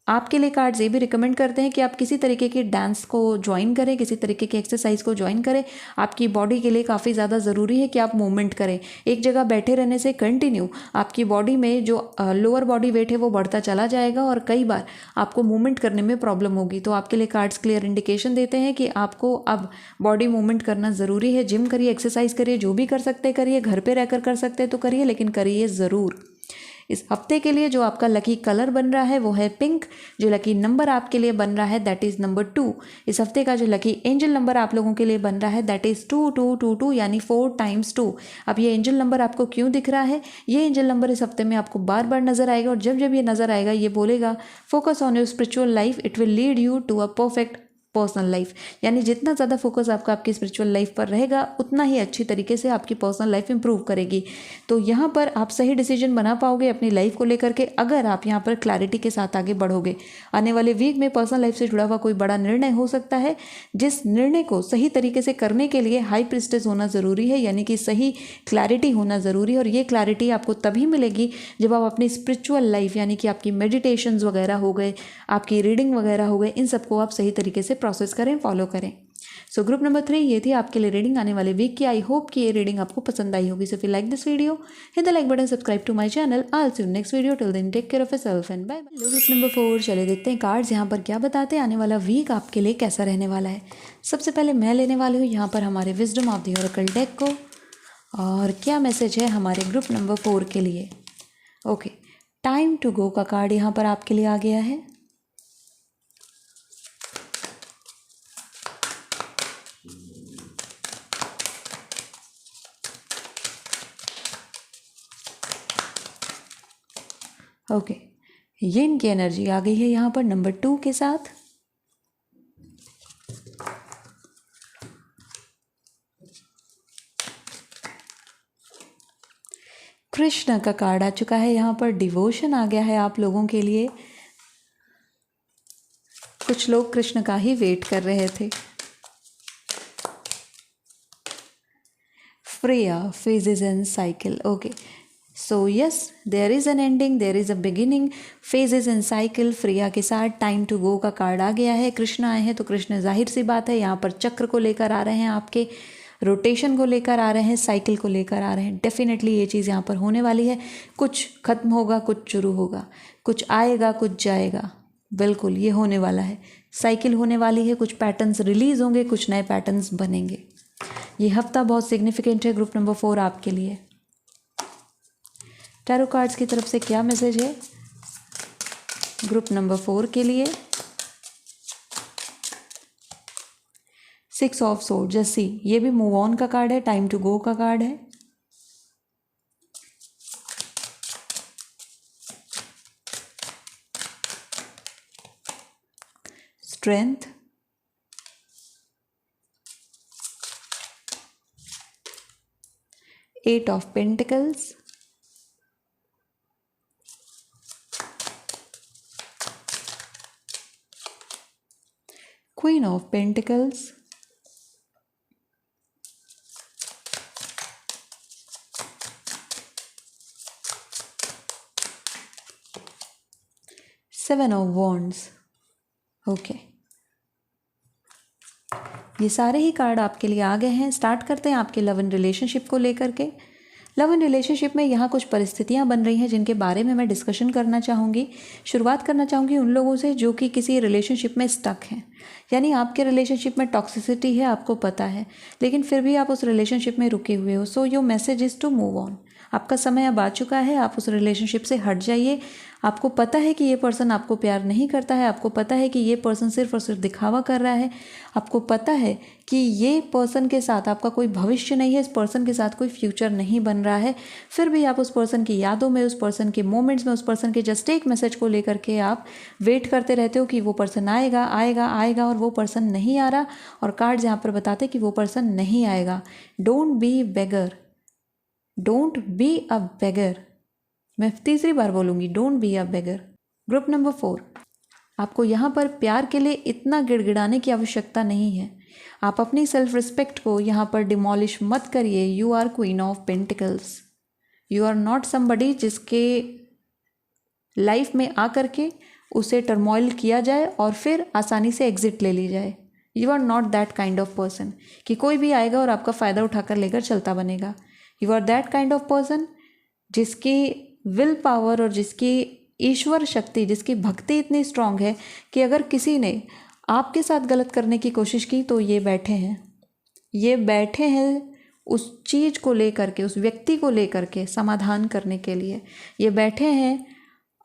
A: आपके लिए कार्ड्स ये भी रिकमेंड करते हैं कि आप किसी तरीके के डांस को ज्वाइन करें, किसी तरीके की एक्सरसाइज को ज्वाइन करें। आपकी बॉडी के लिए काफ़ी ज़्यादा ज़रूरी है कि आप मूवमेंट करें। एक जगह बैठे रहने से कंटिन्यू आपकी बॉडी में जो लोअर बॉडी वेट है वो बढ़ता चला जाएगा और कई बार आपको मूवमेंट करने में प्रॉब्लम होगी। तो आपके लिए कार्ड्स क्लियर इंडिकेशन देते हैं कि आपको अब बॉडी मूवमेंट करना ज़रूरी है। जिम करिए, एक्सरसाइज करिए, जो भी कर सकते करिए, घर पर रहकर कर सकते हैं तो करिए, लेकिन करिए ज़रूर। इस हफ्ते के लिए जो आपका लकी कलर बन रहा है वो है पिंक। जो लकी नंबर आपके लिए बन रहा है दैट इज़ नंबर 2। इस हफ्ते का जो लकी एंजल नंबर आप लोगों के लिए बन रहा है दैट इज़ 2222 यानी 4 × 2। अब ये एंजल नंबर आपको क्यों दिख रहा है? ये एंजल नंबर इस हफ्ते में आपको बार बार नजर आएगा और जब जब ये नजर आएगा ये बोलेगा focus on your spiritual life, it will lead you to a perfect personal life. यानी जितना ज़्यादा फोकस आपका आपकी स्पिरिचुअल लाइफ पर रहेगा उतना ही अच्छी तरीके से आपकी पर्सनल लाइफ इंप्रूव करेगी। तो यहाँ पर आप सही डिसीजन बना पाओगे अपनी लाइफ को लेकर के अगर आप यहाँ पर क्लैरिटी के साथ आगे बढ़ोगे। आने वाले वीक में पर्सनल लाइफ से जुड़ा हुआ कोई बड़ा निर्णय हो सकता है, जिस निर्णय को सही तरीके से करने के लिए हाई प्रिस्टेस होना ज़रूरी है, यानी कि सही क्लैरिटी होना ज़रूरी है। और ये क्लैरिटी आपको तभी मिलेगी जब आप अपनी स्पिरिचुअल लाइफ यानी कि आपकी मेडिटेशंस वगैरह हो गए, आपकी रीडिंग वगैरह हो गए, इन सबको आप सही तरीके से प्रोसेस करें, फॉलो करें। सो ग्रुप नंबर 3 ये थी आपके लिए रीडिंग आने वाले वीक की। आई होप कि ये रीडिंग आपको पसंद आई होगी। So if you like this video hit the like button, subscribe to my channel. I will see you next video. Till then take care of yourself and bye bye. Group number 4 चले देखते हैं cards यहाँ पर क्या बताते हैं, आने वाला वीक आपके लिए कैसा रहने वाला है। सबसे पहले मैं लेने वाली हूँ यहाँ पर हमारे wisdom of the Oracle deck को, और क्या मैसेज है हमारे ग्रुप नंबर 4 के लिए। ओके, टाइम टू गो का कार्ड यहाँ पर आपके लिए आ गया है। ओके, यिन की एनर्जी आ गई है यहाँ पर नंबर 2 के साथ। कृष्ण का कार्ड आ चुका है यहाँ पर। डिवोशन आ गया है आप लोगों के लिए। कुछ लोग कृष्ण का ही वेट कर रहे थे। Freya, phases and cycle. Okay, so yes, there is an ending, there is a beginning, phases and cycle. Freya के साथ टाइम टू गो का कार्ड आ गया है। कृष्ण आए हैं तो कृष्ण जाहिर सी बात है यहाँ पर चक्र को लेकर आ रहे हैं, आपके रोटेशन को लेकर आ रहे हैं, साइकिल को लेकर आ रहे हैं। डेफिनेटली ये चीज़ यहाँ पर होने वाली है। कुछ खत्म होगा, कुछ शुरू होगा, कुछ आएगा, कुछ जाएगा। बिल्कुल ये होने वाला है। साइकिल होने वाली है, कुछ पैटर्न्स रिलीज होंगे, कुछ नए पैटर्न्स बनेंगे। ये हफ्ता बहुत सिग्निफिकेंट है ग्रुप नंबर 4 आपके लिए। टैरो कार्ड्स की तरफ से क्या मैसेज है ग्रुप नंबर 4 के लिए। 6 ऑफ सोर्ड, जस्ट सी, ये भी मूव ऑन का कार्ड है, टाइम टू गो का कार्ड है। Strength, eight of pentacles, queen of pentacles, seven of wands. Okay, ये सारे ही कार्ड आपके लिए आ गए हैं। स्टार्ट करते हैं आपके लव एंड रिलेशनशिप को लेकर के। लव एंड रिलेशनशिप में यहाँ कुछ परिस्थितियाँ बन रही हैं जिनके बारे में मैं डिस्कशन करना चाहूँगी। शुरुआत करना चाहूँगी उन लोगों से जो कि किसी रिलेशनशिप में स्टक हैं, यानी आपके रिलेशनशिप में टॉक्सिसिटी है, आपको पता है, लेकिन फिर भी आप उस रिलेशनशिप में रुके हुए हो। So your message is to move on. आपका समय अब आ चुका है, आप उस रिलेशनशिप से हट जाइए। आपको पता है कि ये पर्सन आपको प्यार नहीं करता है, आपको पता है कि ये पर्सन सिर्फ और सिर्फ दिखावा कर रहा है, आपको पता है कि ये पर्सन के साथ आपका कोई भविष्य नहीं है, इस पर्सन के साथ कोई फ्यूचर नहीं बन रहा है। फिर भी आप उस पर्सन की यादों में, उस पर्सन के मोमेंट्स में, उस पर्सन के जस्ट एक मैसेज को लेकर के आप वेट करते रहते हो कि वो पर्सन आएगा आएगा आएगा, और वो पर्सन नहीं आ रहा। और कार्ड्स यहाँ पर बताते कि वो पर्सन नहीं आएगा। Don't be beggar, don't be a beggar. मैं तीसरी बार बोलूँगी, don't be a beggar. Group number 4, आपको यहाँ पर प्यार के लिए इतना गिड़गिड़ाने की आवश्यकता नहीं है। आप अपनी सेल्फ रिस्पेक्ट को यहाँ पर डिमोलिश मत करिए। You are queen of pentacles. You are not somebody जिसके लाइफ में आकर के उसे टर्मोइल किया जाए और फिर आसानी से एग्जिट ले ली जाए। You are not that kind of person कि कोई भी आएगा और आपका फ़ायदा उठाकर लेकर चलता बनेगा। You are that kind of person जिसकी विल पावर और जिसकी ईश्वर शक्ति, जिसकी भक्ति इतनी स्ट्रांग है कि अगर किसी ने आपके साथ गलत करने की कोशिश की तो ये बैठे हैं उस चीज़ को लेकर के, उस व्यक्ति को लेकर के समाधान करने के लिए। ये बैठे हैं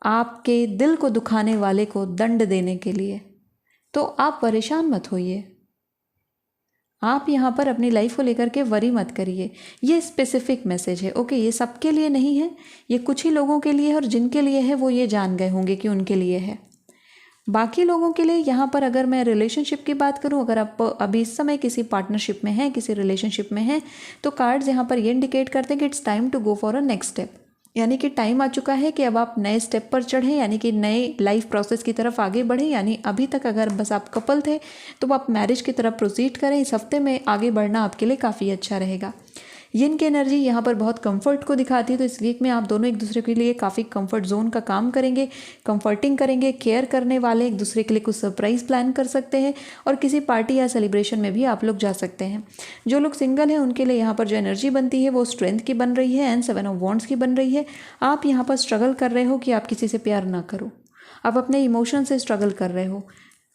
A: आपके दिल को दुखाने वाले को दंड देने के लिए। तो आप परेशान मत होइए, आप यहाँ पर अपनी लाइफ को लेकर के वरी मत करिए। ये स्पेसिफिक मैसेज है, ओके, ये सबके लिए नहीं है, ये कुछ ही लोगों के लिए है, और जिनके लिए है वो ये जान गए होंगे कि उनके लिए है। बाकी लोगों के लिए यहाँ पर अगर मैं रिलेशनशिप की बात करूँ, अगर आप अभी इस समय किसी पार्टनरशिप में हैं, किसी रिलेशनशिप में हैं, तो कार्ड्स यहाँ पर ये इंडिकेट करते हैं कि it's time to go for a next step, यानी कि टाइम आ चुका है कि अब आप नए स्टेप पर चढ़ें, यानी कि नए लाइफ प्रोसेस की तरफ आगे बढ़ें। यानी अभी तक अगर बस आप कपल थे तो आप मैरिज की तरफ प्रोसीड करें। इस हफ्ते में आगे बढ़ना आपके लिए काफ़ी अच्छा रहेगा। यिन की एनर्जी यहाँ पर बहुत कंफर्ट को दिखाती है, तो इस वीक में आप दोनों एक दूसरे के लिए काफ़ी कंफर्ट जोन का काम करेंगे, कंफर्टिंग करेंगे, केयर करने वाले, एक दूसरे के लिए कुछ सरप्राइज प्लान कर सकते हैं और किसी पार्टी या सेलिब्रेशन में भी आप लोग जा सकते हैं। जो लोग सिंगल हैं उनके लिए यहाँ पर जो एनर्जी बनती है वो स्ट्रेंथ की बन रही है एंड 7 ऑफ वॉन्ड्स की बन रही है। आप यहाँ पर स्ट्रगल कर रहे हो कि आप किसी से प्यार ना करो, आप अपने इमोशन से स्ट्रगल कर रहे हो।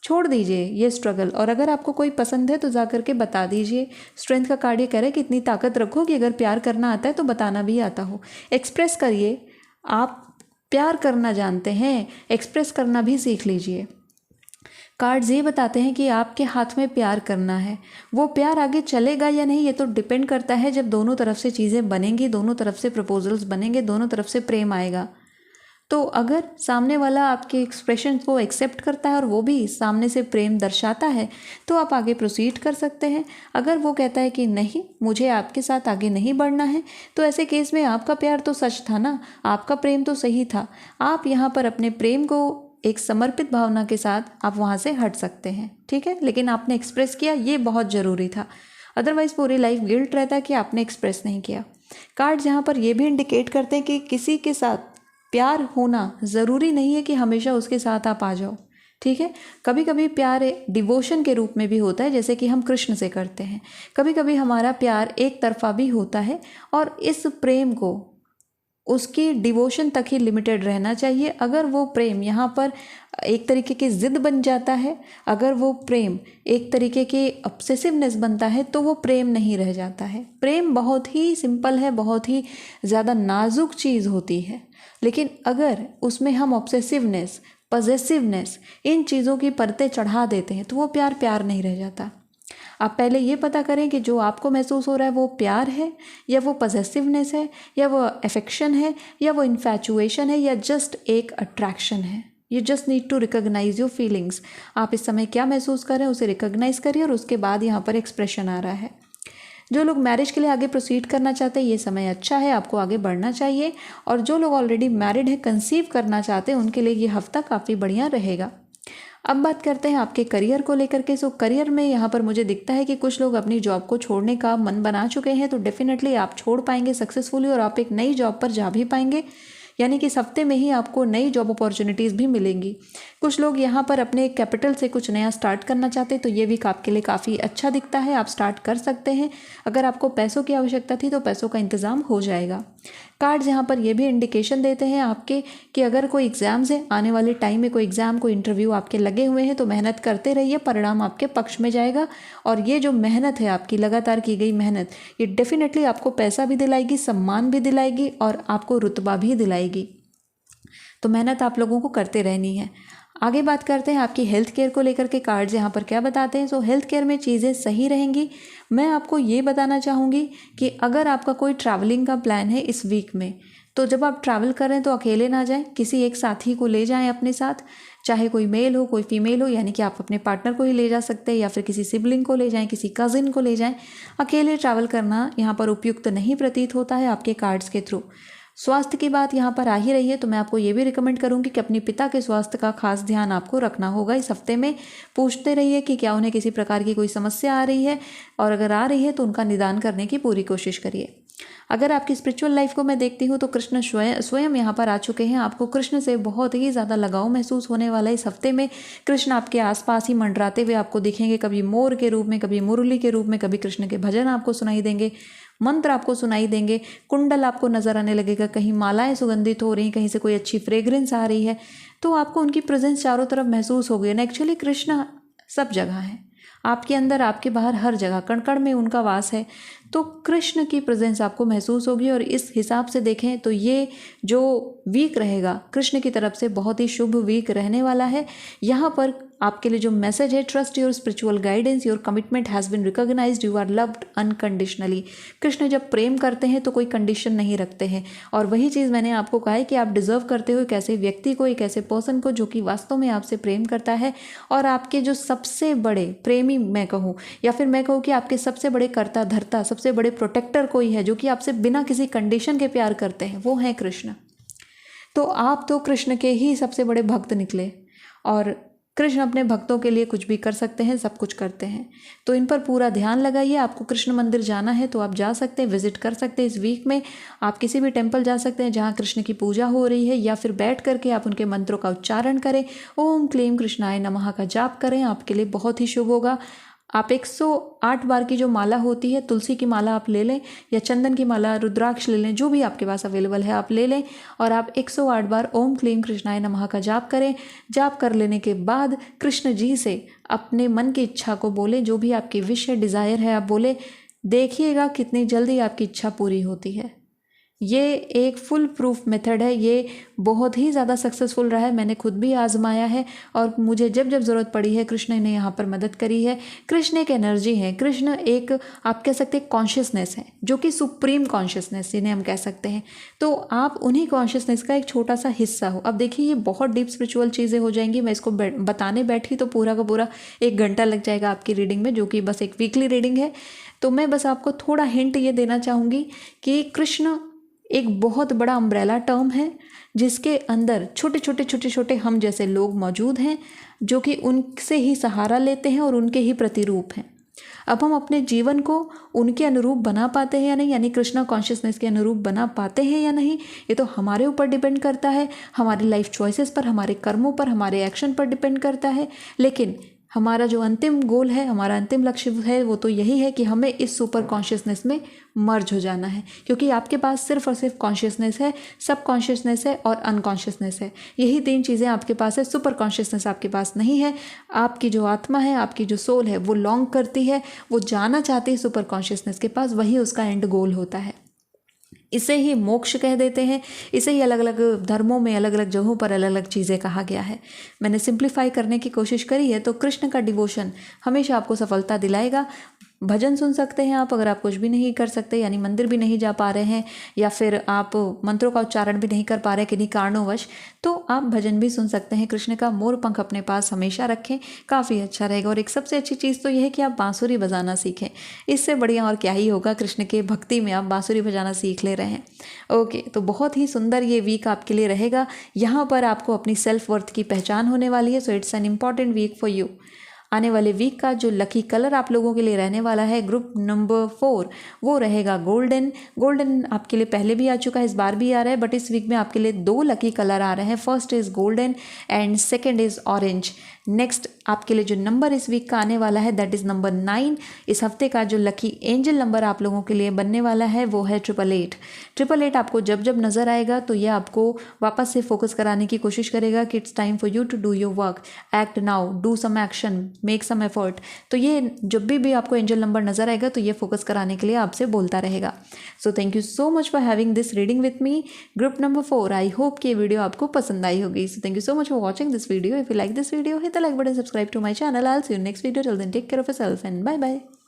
A: छोड़ दीजिए ये स्ट्रगल, और अगर आपको कोई पसंद है तो जा करके बता दीजिए। स्ट्रेंथ का कार्ड ये कह रहा है कि इतनी ताकत रखो कि अगर प्यार करना आता है तो बताना भी आता हो। एक्सप्रेस करिए, आप प्यार करना जानते हैं, एक्सप्रेस करना भी सीख लीजिए। कार्ड्स ये बताते हैं कि आपके हाथ में प्यार करना है। वो प्यार आगे चलेगा या नहीं ये तो डिपेंड करता है जब दोनों तरफ से चीज़ें बनेंगी, दोनों तरफ से प्रपोजल्स बनेंगे, दोनों तरफ से प्रेम आएगा। तो अगर सामने वाला आपके एक्सप्रेशन को एक्सेप्ट करता है और वो भी सामने से प्रेम दर्शाता है तो आप आगे प्रोसीड कर सकते हैं। अगर वो कहता है कि नहीं, मुझे आपके साथ आगे नहीं बढ़ना है, तो ऐसे केस में आपका प्यार तो सच था ना, आपका प्रेम तो सही था। आप यहाँ पर अपने प्रेम को एक समर्पित भावना के साथ आप वहाँ से हट सकते हैं, ठीक है। लेकिन आपने एक्सप्रेस किया, ये बहुत ज़रूरी था, अदरवाइज़ पूरी लाइफ गिल्ट रहता कि आपने एक्सप्रेस नहीं किया। कार्ड्स यहाँ पर ये भी इंडिकेट करते हैं कि किसी के साथ प्यार होना ज़रूरी नहीं है कि हमेशा उसके साथ आप आ जाओ, ठीक है। कभी कभी प्यार डिवोशन के रूप में भी होता है, जैसे कि हम कृष्ण से करते हैं। कभी कभी हमारा प्यार एक तरफा भी होता है और इस प्रेम को उसकी डिवोशन तक ही लिमिटेड रहना चाहिए। अगर वो प्रेम यहाँ पर एक तरीके की ज़िद बन जाता है, अगर वो प्रेम एक तरीके की ऑब्सेसिवनेस बनता है तो वो प्रेम नहीं रह जाता है। प्रेम बहुत ही सिंपल है, बहुत ही ज़्यादा नाजुक चीज़ होती है, लेकिन अगर उसमें हम ऑब्सेसिवनेस, पॉसेसिवनेस, इन चीज़ों की परतें चढ़ा देते हैं तो वो प्यार नहीं रह जाता। आप पहले ये पता करें कि जो आपको महसूस हो रहा है वो प्यार है या वो पॉसेसिवनेस है या वो अफेक्शन है या वो इन्फैचुएशन है या जस्ट एक अट्रैक्शन है। You just need to recognise your feelings. आप इस समय क्या महसूस कर रहे हैं उसे रिकॉग्नाइज करिए और उसके बाद यहाँ पर एक्सप्रेशन आ रहा है। जो लोग मैरिज के लिए आगे प्रोसीड करना चाहते हैं ये समय अच्छा है, आपको आगे बढ़ना चाहिए। और जो लोग ऑलरेडी मैरिड हैं, कंसीव करना चाहते हैं, उनके लिए ये हफ्ता काफ़ी बढ़िया रहेगा। अब बात करते हैं आपके करियर को लेकर के। सो करियर में यहाँ पर मुझे दिखता है कि कुछ लोग अपनी जॉब को छोड़ने का मन बना चुके हैं, तो डेफिनेटली आप छोड़ पाएंगे सक्सेसफुली और आप एक नई जॉब पर जा भी पाएंगे, यानी कि इस हफ्ते में ही आपको नई जॉब अपॉर्चुनिटीज़ भी मिलेंगी। कुछ लोग यहाँ पर अपने कैपिटल से कुछ नया स्टार्ट करना चाहते हैं, तो ये वीक आपके लिए काफ़ी अच्छा दिखता है, आप स्टार्ट कर सकते हैं। अगर आपको पैसों की आवश्यकता थी तो पैसों का इंतज़ाम हो जाएगा। कार्ड्स यहाँ पर ये भी इंडिकेशन देते हैं आपके कि अगर कोई एग्ज़ाम्स है, आने वाले टाइम में कोई एग्ज़ाम, कोई इंटरव्यू आपके लगे हुए हैं तो मेहनत करते रहिए, परिणाम आपके पक्ष में जाएगा। और ये जो मेहनत है आपकी, लगातार की गई मेहनत, ये डेफिनेटली आपको पैसा भी दिलाएगी, सम्मान भी दिलाएगी और आपको रुतबा भी दिलाएगी। तो मेहनत आप लोगों को करते रहनी है। आगे बात करते हैं आपकी हेल्थ केयर को लेकर के। कार्ड्स यहाँ पर क्या बताते हैं। सो हेल्थ केयर में चीज़ें सही रहेंगी। मैं आपको ये बताना चाहूँगी कि अगर आपका कोई ट्रैवलिंग का प्लान है इस वीक में, तो जब आप ट्रैवल करें तो अकेले ना जाएं, किसी एक साथी को ले जाएं अपने साथ, चाहे कोई मेल हो कोई फीमेल हो, यानी कि आप अपने पार्टनर को ही ले जा सकते हैं या फिर किसी सिबलिंग को ले जाएं, किसी कज़िन को ले जाएं। अकेले ट्रैवल करना यहाँ पर उपयुक्त नहीं प्रतीत होता है आपके कार्ड्स के थ्रू। स्वास्थ्य की बात यहाँ पर आ ही रही है, तो मैं आपको ये भी रिकमेंड करूँगी कि अपने पिता के स्वास्थ्य का खास ध्यान आपको रखना होगा इस हफ्ते में। पूछते रहिए कि क्या उन्हें किसी प्रकार की कोई समस्या आ रही है, और अगर आ रही है तो उनका निदान करने की पूरी कोशिश करिए। अगर आपकी स्पिरिचुअल लाइफ को मैं देखती हूँ तो कृष्ण स्वयं यहाँ पर आ चुके हैं। आपको कृष्ण से बहुत ही ज़्यादा लगाव महसूस होने वाला है इस हफ्ते में। कृष्ण आपके आसपास ही मंडराते हुए आपको दिखेंगे, कभी मोर के रूप में, कभी मुरली के रूप में, कभी कृष्ण के भजन आपको सुनाई देंगे, मंत्र आपको सुनाई देंगे, कुंडल आपको नजर आने लगेगा, कहीं मालाएं सुगंधित हो रही, कहीं से कोई अच्छी फ्रेग्रेंस आ रही है, तो आपको उनकी प्रेजेंस चारों तरफ महसूस होगी। ना एक्चुअली कृष्ण सब जगह है, आपके अंदर, आपके बाहर, हर जगह कण कण में उनका वास है। तो कृष्ण की प्रेजेंस आपको महसूस होगी। और इस हिसाब से देखें तो ये जो वीक रहेगा कृष्ण की तरफ से बहुत ही शुभ वीक रहने वाला है। यहाँ पर आपके लिए जो मैसेज है, trust your spiritual guidance, your commitment has been recognised, you are loved unconditionally. Krishna जब प्रेम करते हैं तो कोई कंडीशन नहीं रखते हैं। और वही चीज़ मैंने आपको कहा है कि आप डिजर्व करते हो एक ऐसे व्यक्ति को, एक ऐसे पर्सन को जो कि वास्तव में आपसे प्रेम करता है। और आपके जो सबसे बड़े प्रेमी मैं कहूँ, या फिर मैं कहूँ कि आपके सबसे बड़े कर्ता धर्ता, सबसे बड़े प्रोटेक्टर कोई है जो कि आपसे बिना किसी कंडीशन के प्यार करते हैं, वो हैं कृष्ण। तो आप तो कृष्ण के ही सबसे बड़े भक्त निकले। और कृष्ण अपने भक्तों के लिए कुछ भी कर सकते हैं, सब कुछ करते हैं। तो इन पर पूरा ध्यान लगाइए। आपको कृष्ण मंदिर जाना है तो आप जा सकते हैं, विजिट कर सकते हैं। इस वीक में आप किसी भी टेम्पल जा सकते हैं जहाँ कृष्ण की पूजा हो रही है, या फिर बैठ करके आप उनके मंत्रों का उच्चारण करें, ओम क्लीम कृष्णाय नमः का जाप करें, आपके लिए बहुत ही शुभ होगा। आप 108 बार की जो माला होती है, तुलसी की माला आप ले लें, या चंदन की माला, रुद्राक्ष ले लें, जो भी आपके पास अवेलेबल है आप ले लें, और आप 108 बार ओम क्लीम कृष्णाय नमः का जाप करें। जाप कर लेने के बाद कृष्ण जी से अपने मन की इच्छा को बोलें, जो भी आपकी विश है, डिज़ायर है, आप बोले। देखिएगा कितनी जल्दी आपकी इच्छा पूरी होती है। ये एक फुल प्रूफ मेथड है, ये बहुत ही ज़्यादा सक्सेसफुल रहा है, मैंने खुद भी आजमाया है और मुझे जब जब ज़रूरत पड़ी है कृष्ण ने यहाँ पर मदद करी है। कृष्ण एक एनर्जी है, कृष्ण एक आप कह सकते हैं कॉन्शियसनेस है, जो कि सुप्रीम कॉन्शियसनेस जिन्हें हम कह सकते हैं। तो आप उन्हीं कॉन्शियसनेस का एक छोटा सा हिस्सा हो। अब देखिए ये बहुत डीप स्पिरिचुअल चीज़ें हो जाएंगी, मैं इसको बताने बैठी तो पूरा का पूरा 1 घंटा लग जाएगा आपकी रीडिंग में, जो कि बस एक वीकली रीडिंग है। तो मैं बस आपको थोड़ा हिंट ये देना चाहूँगी कि कृष्ण एक बहुत बड़ा अम्ब्रेला टर्म है, जिसके अंदर छोटे छोटे हम जैसे लोग मौजूद हैं, जो कि उनसे ही सहारा लेते हैं और उनके ही प्रतिरूप हैं। अब हम अपने जीवन को उनके अनुरूप बना पाते हैं या नहीं, यानी कृष्णा कॉन्शियसनेस के अनुरूप बना पाते हैं या नहीं, ये तो हमारे ऊपर डिपेंड करता है, हमारी लाइफ चॉइसेस पर, हमारे कर्मों पर, हमारे एक्शन पर डिपेंड करता है। लेकिन हमारा जो अंतिम गोल है, हमारा अंतिम लक्ष्य है, वो तो यही है कि हमें इस सुपर कॉन्शियसनेस में मर्ज हो जाना है। क्योंकि आपके पास सिर्फ और सिर्फ कॉन्शियसनेस है, सब कॉन्शियसनेस है और अनकॉन्शियसनेस है। यही 3 चीज़ें आपके पास है। सुपर कॉन्शियसनेस आपके पास नहीं है। आपकी जो आत्मा है, आपकी जो सोल है, वो लॉन्ग करती है, वो जाना चाहती है सुपर कॉन्शियसनेस के पास, वही उसका एंड गोल होता है। इसे ही मोक्ष कह देते हैं। इसे ही अलग अलग धर्मों में, अलग अलग जगहों पर अलग अलग चीज़ें कहा गया है। मैंने सिंप्लीफाई करने की कोशिश करी है। तो कृष्ण का डिवोशन हमेशा आपको सफलता दिलाएगा। भजन सुन सकते हैं आप, अगर आप कुछ भी नहीं कर सकते, यानी मंदिर भी नहीं जा पा रहे हैं, या फिर आप मंत्रों का उच्चारण भी नहीं कर पा रहे किन्हीं कारणोंवश, तो आप भजन भी सुन सकते हैं। कृष्ण का मोर पंख अपने पास हमेशा रखें, काफ़ी अच्छा रहेगा। और एक सबसे अच्छी चीज़ तो यह है कि आप बांसुरी बजाना सीखें। इससे बढ़िया और क्या ही होगा, कृष्ण के भक्ति में आप बांसुरी बजाना सीख ले रहे हैं। ओके, तो बहुत ही सुंदर ये वीक आपके लिए रहेगा। यहाँ पर आपको अपनी सेल्फ वर्थ की पहचान होने वाली है। So it's an important week for you. आने वाले वीक का जो लकी कलर आप लोगों के लिए रहने वाला है, ग्रुप नंबर 4, वो रहेगा गोल्डन। गोल्डन आपके लिए पहले भी आ चुका है, इस बार भी आ रहा है, बट इस वीक में आपके लिए 2 लकी कलर आ रहे हैं। First is golden and second is orange. Next आपके लिए जो नंबर इस वीक का आने वाला है, दैट इज़ नंबर 9। इस हफ्ते का जो लकी एंजल नंबर आप लोगों के लिए बनने वाला है वो है 888। 888 आपको जब जब नज़र आएगा तो ये आपको वापस से फोकस कराने की कोशिश करेगा कि it's time for you to do your work, act now, do some action, make some effort. तो ये जब भी आपको एंजल नंबर नज़र आएगा तो ये फोकस कराने के लिए आपसे बोलता रहेगा। सो thank you so much for having this reading with me, group number 4। I hope कि ये वीडियो आपको पसंद आई होगी। सो thank you so much for watching this video. If you like this video, hit the like button, subscribe to my channel. I'll see you next video. Till then, take care of yourself and bye bye.